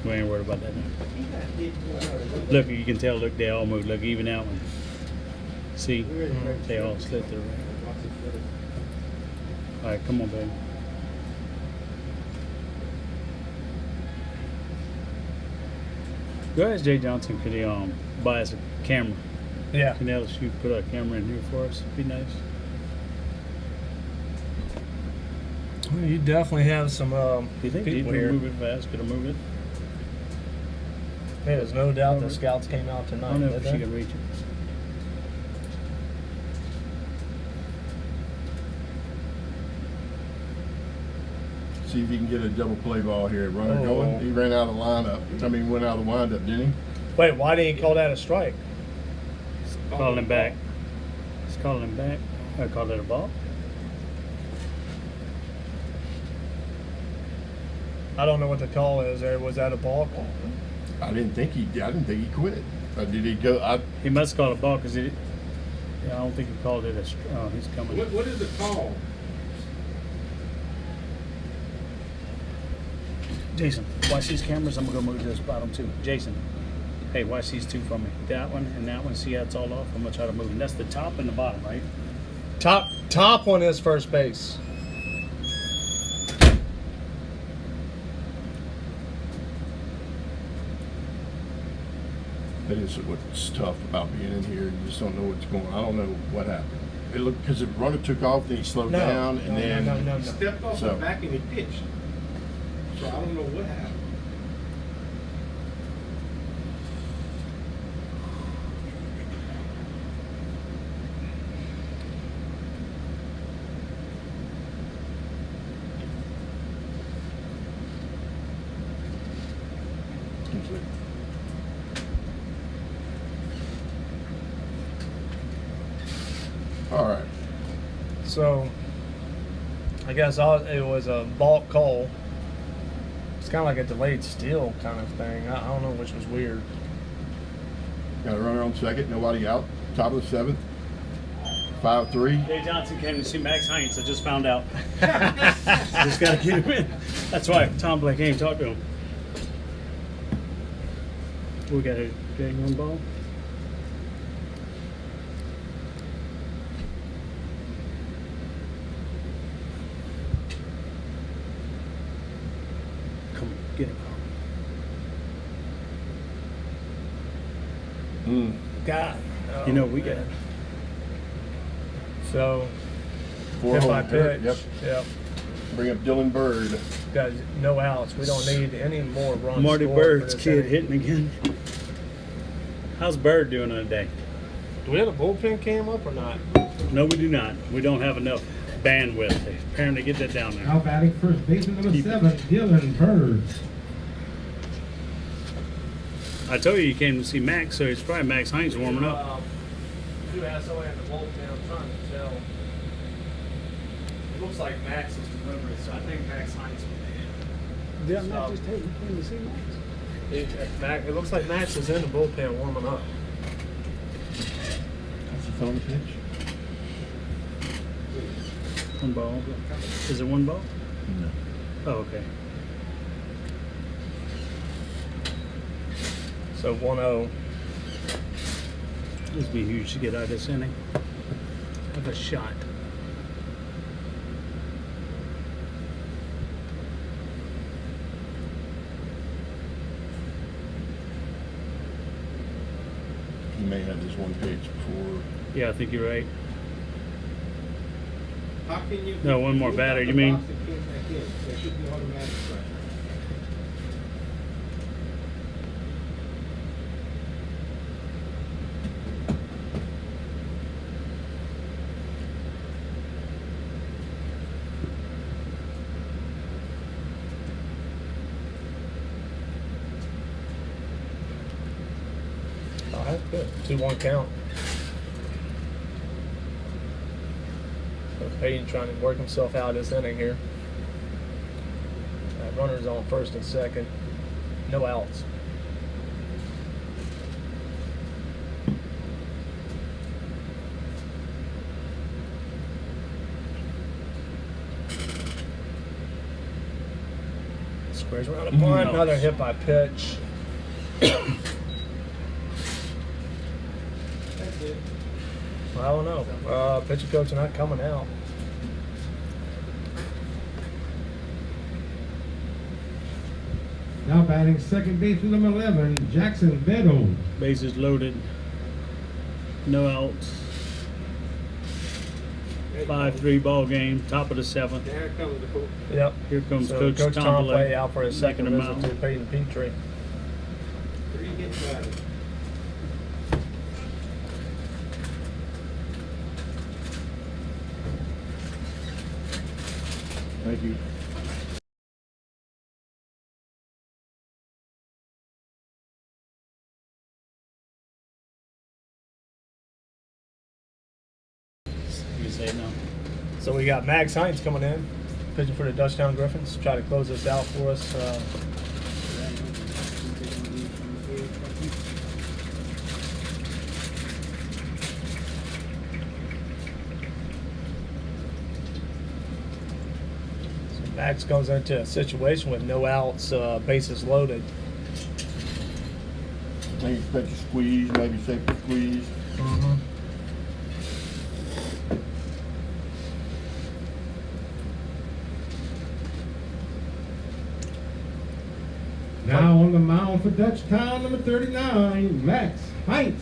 We ain't worried about that now. Look, you can tell, look, they all moved. Look, even that one. See? They all slid through. All right, come on, baby. Go ahead, Jay Johnson. Could he buy us a camera? Yeah. Can LSU put a camera in here for us? Be nice. Well, you definitely have some Do you think people Deidre here. move it fast? Could have moved it? Yeah, there's no doubt the scouts came out I tonight. don't know did if they? she can reach it. See if he can get a double play ball here. Runner Oh. going. He ran out of the lineup. I mean, went out of the windup, didn't he? Wait, why didn't he call that a strike? Calling him back. He's calling him back. I called it a ball. I don't know what the call is there. Was that a ball call? I didn't think he quit. Did he go? He must call a ball because he. Yeah, I don't think he called it a. Oh, he's coming. What is the call? Jason, watch these cameras. I'm gonna go move this bottom too. Jason, hey, watch these two for me. That one and that one. See how it's all off? I'm gonna try to move them. That's the top and the bottom, right? Top one is first base. That is what's tough about being in here. You just don't know what's going on. I don't know what happened. It looked because the runner took off, then he slowed down, and then No. Stepped off So- the back and he pitched. So I don't know what happened. conflict. All right. So, I guess it was a balk call. It's kind of like a delayed steal kind of thing. I don't know which was weird. Got a runner on second. Nobody out. Top of the seventh. 5-3. Jay Johnson came to see Max Heinz. I just found out. Just got to get him in. That's why Tom Blake came talk to him. We got a big one ball. Come on, get him. God. You know, we got man. So, Four hit hole by dirt. pitch. Yep. Bring up Dylan Bird. Got no outs. We don't need any more runs. Marty scored for Bird's this kid inning. hitting again. How's Bird doing on a day? Do we have a bullpen cam up or not? No, we do not. We don't have enough bandwidth. Apparently, get that down there. Now batting first baseman number Keep it. 7, Dylan Bird. I told you came to see Max, so it's probably Max Heinz warming up. Who has somebody in the bullpen? I'm trying to tell. It looks like Max is delivering, so I think Max Heinz will be in. Yeah, Max just came to see Max. It looks like Max is in the bullpen warming up. That's the phone pitch. One ball. Is it one ball? No. Oh, okay. So 1-0. This would be huge to get out of this inning. Have a shot. He may have this one pitch before. Yeah, I think you're right. How can you? No, one more batter, you mean? There should be automatic strike. All right, good. 2-1 count. So Payton trying to work himself out of this inning here. Runners on first and second. No outs. Squares around a bunt. No. Another hit by pitch. I don't know. Pitcher coach not coming out. Now batting second baseman number 11, Jackson Beddoes. Bases loaded. No outs. 5-3 ball game. Top of the seventh. There comes the coach. Yep. Here comes So Coach Tom Blake Blake out for his making second him visit out. to Peyton Petrie. 3 hits batted. Thank you. You say no. So we got Max Heinz coming in. pitching for the Dutchtown Griffins. Try to close this out for us. So Max goes into a situation with no outs, bases loaded. They expect to squeeze, maybe safety squeeze. Now on the mound for Dutchtown, number 39, Max Heinz.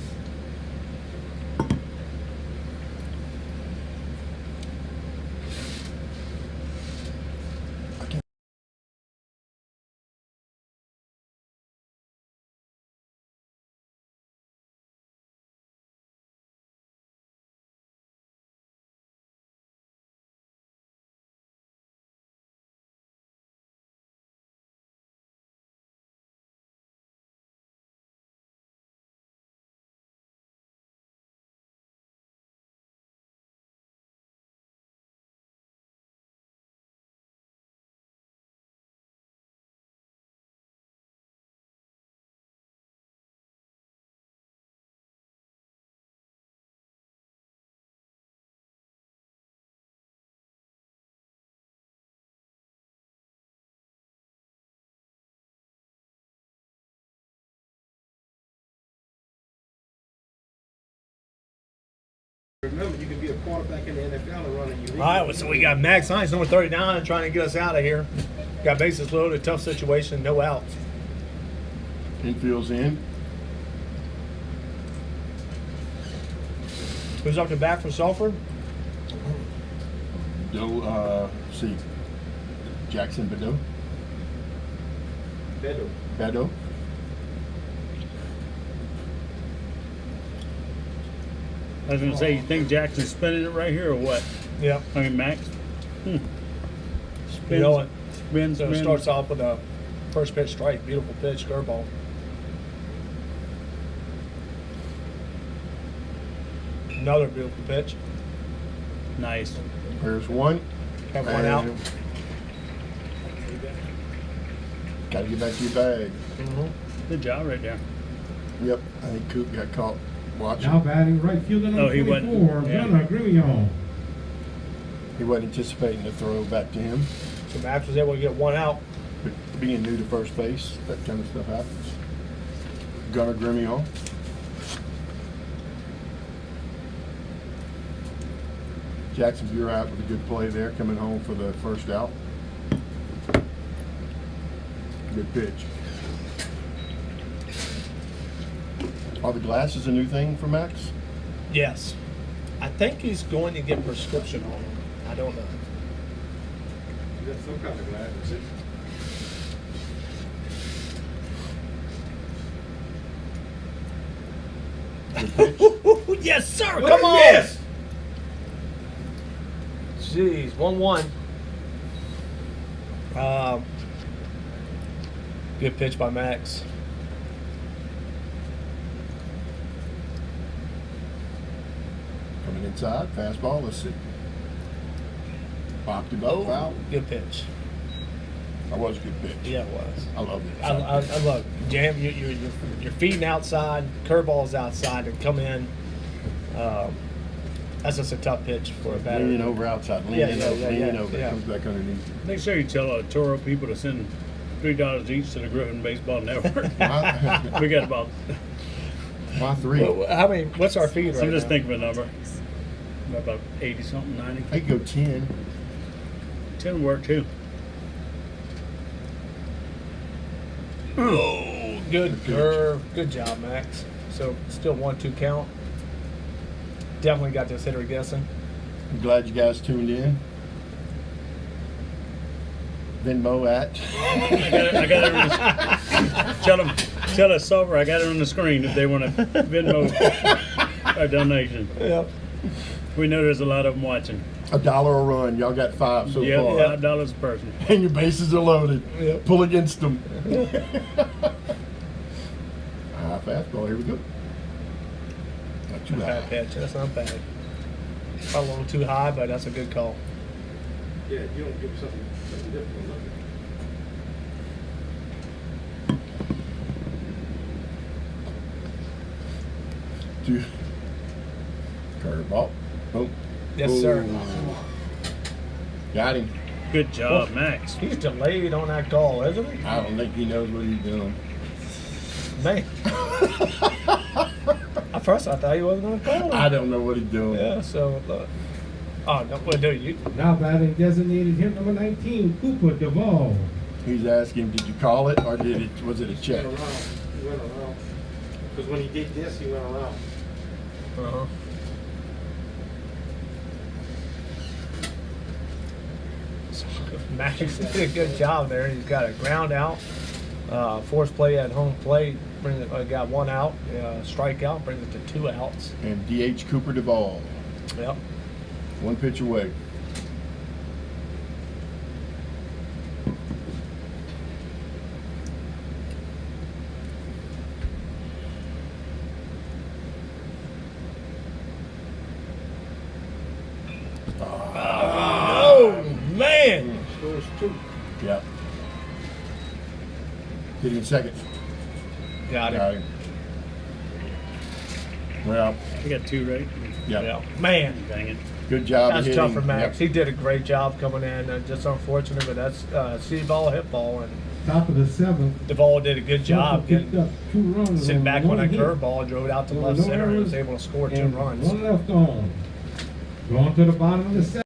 Remember, you can be a quarterback in the NFL and run a elite. All right, so we got Max Hines, number 39, trying to get us out of here. Got bases loaded, tough situation, no outs. Infield's in. Who's up to bat for Sulphur? See, Jackson Bedeau. Bedeau. I was gonna say, you think Jackson's spinning it right here or what? Yeah. I mean, Max. You know what? Spins. So it starts off with a first pitch strike, beautiful pitch, curveball. Another beautiful pitch. Nice. There's one. Have one out. Got to get back to your bag. Good job right there. Yep. I think Coop got caught watching. Now batting right fielder number Oh, he wasn't- 24, yeah. Gunnar Griffins. He wasn't anticipating the throw back to him. So Max was able to get one out. But being new to first base, that kind of stuff happens. Gunnar Grimion. Jackson Bureau out with a good play there, coming home for the first out. Good pitch. Are the glasses a new thing for Max? Yes. I think he's going to get prescription on them. I don't know. You got some kind of glasses. Good pitch. Yes, sir. Oh, Come on. yes! Jeez, 1-1. Good pitch by Max. Coming inside, fastball. Let's see. Popped him up, foul. Good pitch. That was a good pitch. Yeah, it was. I love it. I love it. Jam. You're feeding outside. Curveball's outside and come in. That's just a tough pitch for a batter. Leaning over outside, leaning over, yeah. comes back underneath. Make sure you tell Toro people to send $3 each to the Griffin Baseball Network. My, We got about. my three. How many? What's our feed right I'm just now? thinking of a number. About 80 something, 90. I could go 10. 10 work too. Oh, good curve. Good job, Max. So still 1-2 count. Definitely got this hitter guessing. I'm glad you guys tuned in. Venmo at. I got it on the, tell us Sulphur I got it on the screen if they want to Venmo a donation. Yep. We know there's a lot of them watching. $1 a run. Y'all got 5 so Yeah, far. $5 a person. And your bases are loaded. Yep. Pull against them. Fastball. Here we go. Not too Bad high. pitch. That's not bad. Probably a little too high, but that's a good call. Yeah, you don't give something different to look at. Two. Curveball. Boom. Yes, sir. Got him. Good job, Max. He's delayed on that call, isn't he? I don't think he knows what he's doing. Man. At first, I thought he wasn't going to call him. I don't know what he's doing. Yeah, so, oh, no, well, do you? Now batting designated hit number 19, Cooper Duvall. He's asking, did you call it or was it a check? He went around. Because when he did this, he went around. Uh-huh. Max did a good job there. He's got a ground out, force play at home plate, got one out, strikeout, brings it to 2 outs. And DH Cooper Duvall. Yep. 1 pitch away. Oh, man! Scores 2. Yep. Hitting second. Got Got him. him. Well, We got 2, right? yeah. Yeah. Man, Dang it. Good job. that's of tough hitting. for Max. Yep. He did a great job coming in. Just unfortunate, but that's see ball, hit ball, and Top of the 7th. Duvall did a good job Picked getting up 2 runs. sitting back on that hit. curveball, drove it out to There left were no center, and errors was able to score 2 and runs. 1 left on. Going to the bottom of the 7th.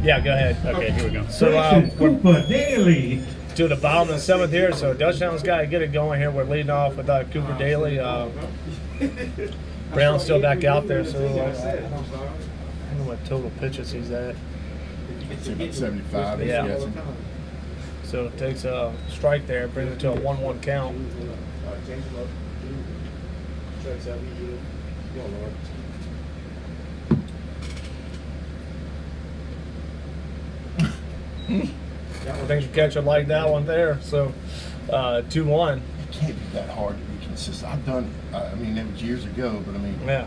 Yeah, go ahead. Okay, here we go. So Christian we're Cooper Daly. to the bottom of the 7th here. So Dutchtown's got to get it going here. We're leading off with Cooper Daly. Brown's still back out there, so I don't know what total pitches he's at. It's about 75. I'm Yeah. guessing. So it takes a strike there, brings it to a 1-1 count. I think you catch it like that one there. So 2-1. It can't be that hard to be consistent. I've done it. I mean, that was years ago, but I mean, Yeah.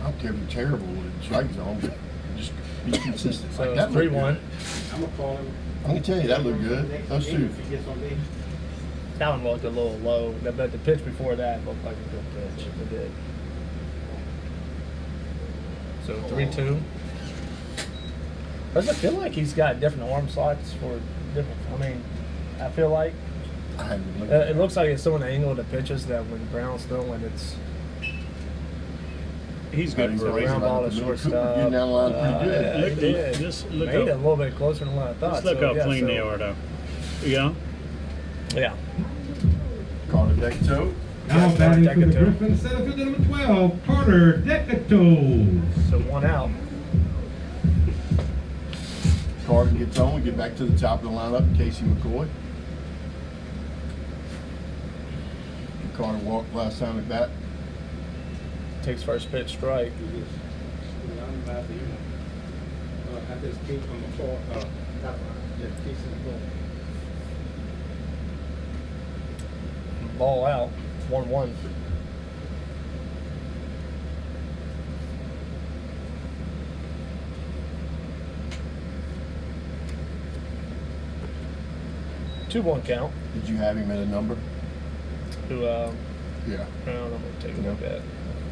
I don't care if you're terrible with strike zone, but just be consistent. So Like it's that looked 3-1. good. I'm going to call him. I can tell you that looked good. Those two. If he gets on base. That one looked a little low, but the pitch before that looked like a good pitch. It did. So 3-2. Does it feel like he's got different arm slots for different? I mean, I feel like I haven't looked at it looks like it's so an angle of the pitches that when Brown's throwing, it's He's good He's for a a raise reason. ground ball to Little Cooper shortstop. getting down the line pretty good. Yeah, Look- he did. just look Made it a up. little bit closer than what I thought. Just look so, how yeah, clean so- they are, though. You know? Yeah. Carter Decato. Now batting for the Decato. Griffins, center fielder number 12, Carter Decato. So 1 out. Carter gets on. We get back to the top of the lineup. Casey McCoy. Carter walked last time at bat. Takes first pitch, strike. I just came from the floor. Just case in the floor. Ball out. 1-1. 2-1 count. Did you have him at a number? Who, Yeah. I don't know, I'm going to take a look at.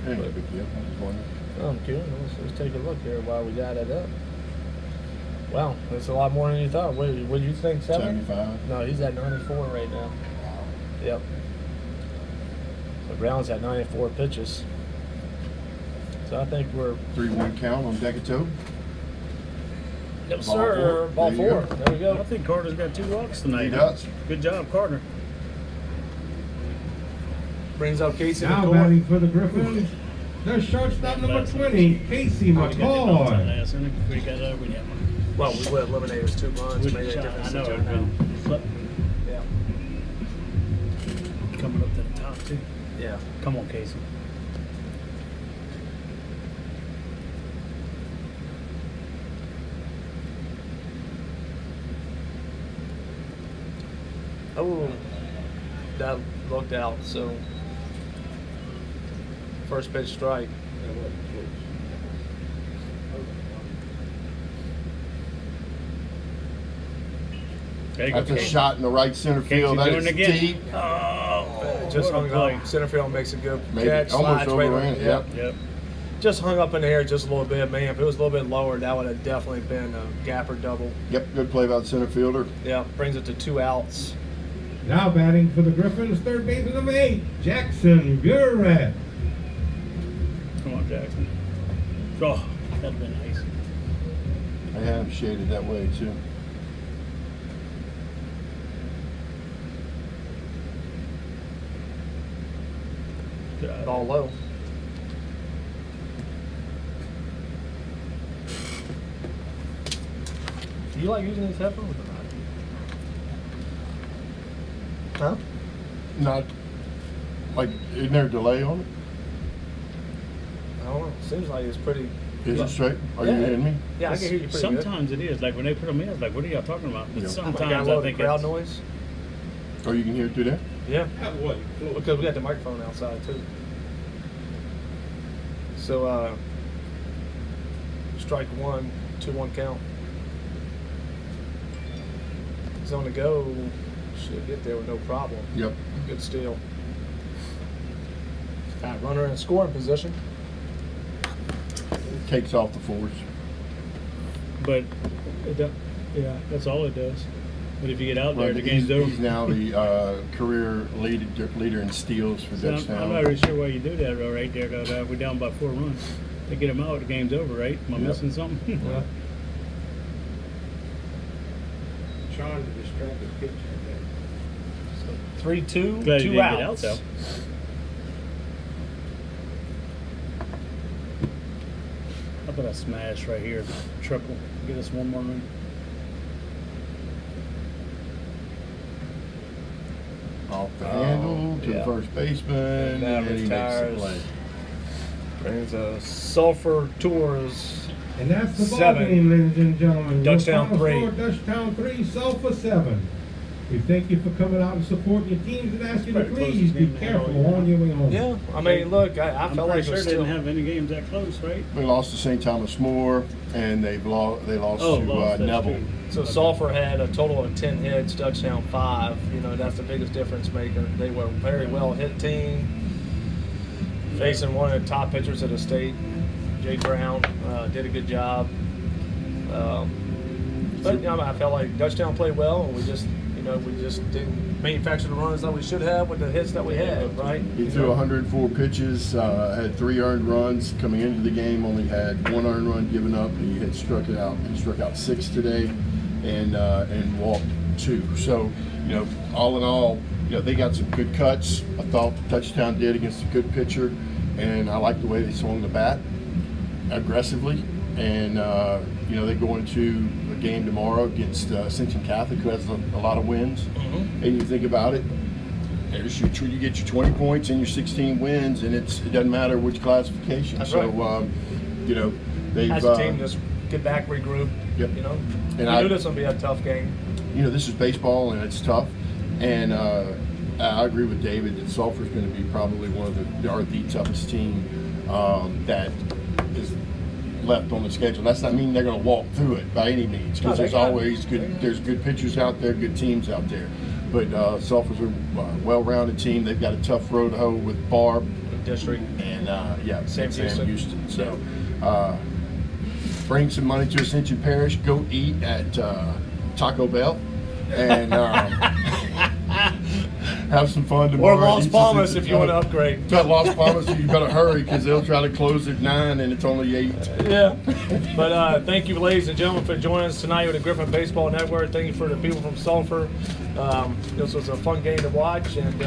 Ain't no big deal. I was wondering. I'm curious. Let's take a look here while we got it up. Wow, that's a lot more than you thought. What do you think, 75. No, he's at 94 right now. Yep. So Brown's at 94 pitches. So I think we're 3-1 count on Decatur. Yep, Ball sir. four. Ball There you four. go. There you I go. think Carter's got 2 walks tonight. He does. Good job, Carter. Brings up Casey Now McCoy. batting for the Griffins, the shortstop number 20, Casey McCoy. Last inning, we got over that one. Well, we would eliminate his 2 runs. Made a difference. I know to it now. will. Yeah. Coming up to the top too. Yeah. Come on, Casey. Oh, that looked out. So first pitch strike. There you go, That's a Casey. shot in the right center field. Casey That doing is it again. deep. Oh, Just what a hung play. up. Center field makes a good Maybe catch. almost Slides right overran on. it. Yep. Yep. Yep. Just hung up in the air just a little bit, man. If it was a little bit lower, that would have definitely been a gapper double. Yep. Good play by the center fielder. Yeah, brings it to 2 outs. Now batting for the Griffins, third baseman number 8, Jackson Gurrat. Come on, Jackson. Oh, that'd been nice. I had him shaded that way too. Good. Ball low. Do you like using these headphones or not? Huh? Not like, isn't there a delay on it? I don't know. Seems like it's pretty. Is it straight? Are Yeah. you hearing me? Yeah, I can hear you pretty Sometimes it is. Like when they put them in, it's like, what are y'all talking about? But Yeah. good. sometimes Got a I little think crowd it's noise. Oh, you can hear it through there? Yeah, That wasn't close. because we got the microphone outside too. So, strike one, 2-1 count. He's on the go. Should get there with no problem. Yep. Good steal. Got runner in scoring position. Takes off the force. But yeah, that's all it does. But if you get out there, Right, the game's over. he's now the career leader in steals for So I'm Dutchtown. not really sure why you do that right there. Because we're down by 4 runs. They get him out, the game's over, right? Am I Yep. missing something? Yeah. Trying to distract the pitcher. 3-2, Glad he 2 didn't outs. get out though. How about a smash right here, triple, get us 1 more run. Off the handle to yeah. the first baseman, Now and he makes the retires. play. Brings a Sulphur Tours. And that's the ball 7. game, ladies and gentlemen. Your Dutchtown final 3. score, Dutchtown 3, Sulphur 7. We thank you for coming out and supporting your teams and ask you to Probably please closest be game they had all careful year. on your way home. Yeah, I mean, look, I I'm felt pretty like it sure was they still. didn't have any games that close, right? They lost to St. Thomas More, and they lost Oh, to lost, that's Neville. true. So Sulphur had a total of 10 hits, Dutchtown 5. You know, that's the biggest difference maker. They were a very well hit team, facing one of the top pitchers of the state, Jake Brown. Did a good job. But you know, I felt like Dutchtown played well, and we just didn't manufacture the runs that we should have with the hits that we had, right? He threw 104 pitches, had 3 earned runs coming into the game. Only had 1 earned run given up. He had struck it out. He struck out 6 today, and walked 2. So, you know, all in all, you know, they got some good cuts. I thought Dutchtown did against a good pitcher, and I like the way they swung the bat aggressively. And you know, they go into a game tomorrow against Ascension Catholic, who has a lot of wins. Mm-hmm. And you think about it, you get your 20 points and your 16 wins, and it doesn't matter which classification. That's so, right. you know, they've As a team, just get back, regroup. Yep. You know, And we I- knew this was gonna be a tough game. you know, this is baseball and it's tough. And I agree with David that Sulphur's going to be probably one of the toughest team that is left on the schedule. That's not mean they're going to walk through it by any means, because there's always good pitchers out there, good teams out there. But Sulphur's a well-rounded team. They've got a tough road to hoe with Barb District. and Sam Houston. So bring some money to Ascension Parish. Go eat at Taco Bell and have some fun tomorrow. Or Las Palmas if you want to upgrade. At Las Palmas, you better hurry because they'll try to close at 9 and it's only 8. Yeah. But thank you, ladies and gentlemen, for joining us tonight with the Griffin Baseball Network. Thank you for the people from Sulphur. This was a fun game to watch, and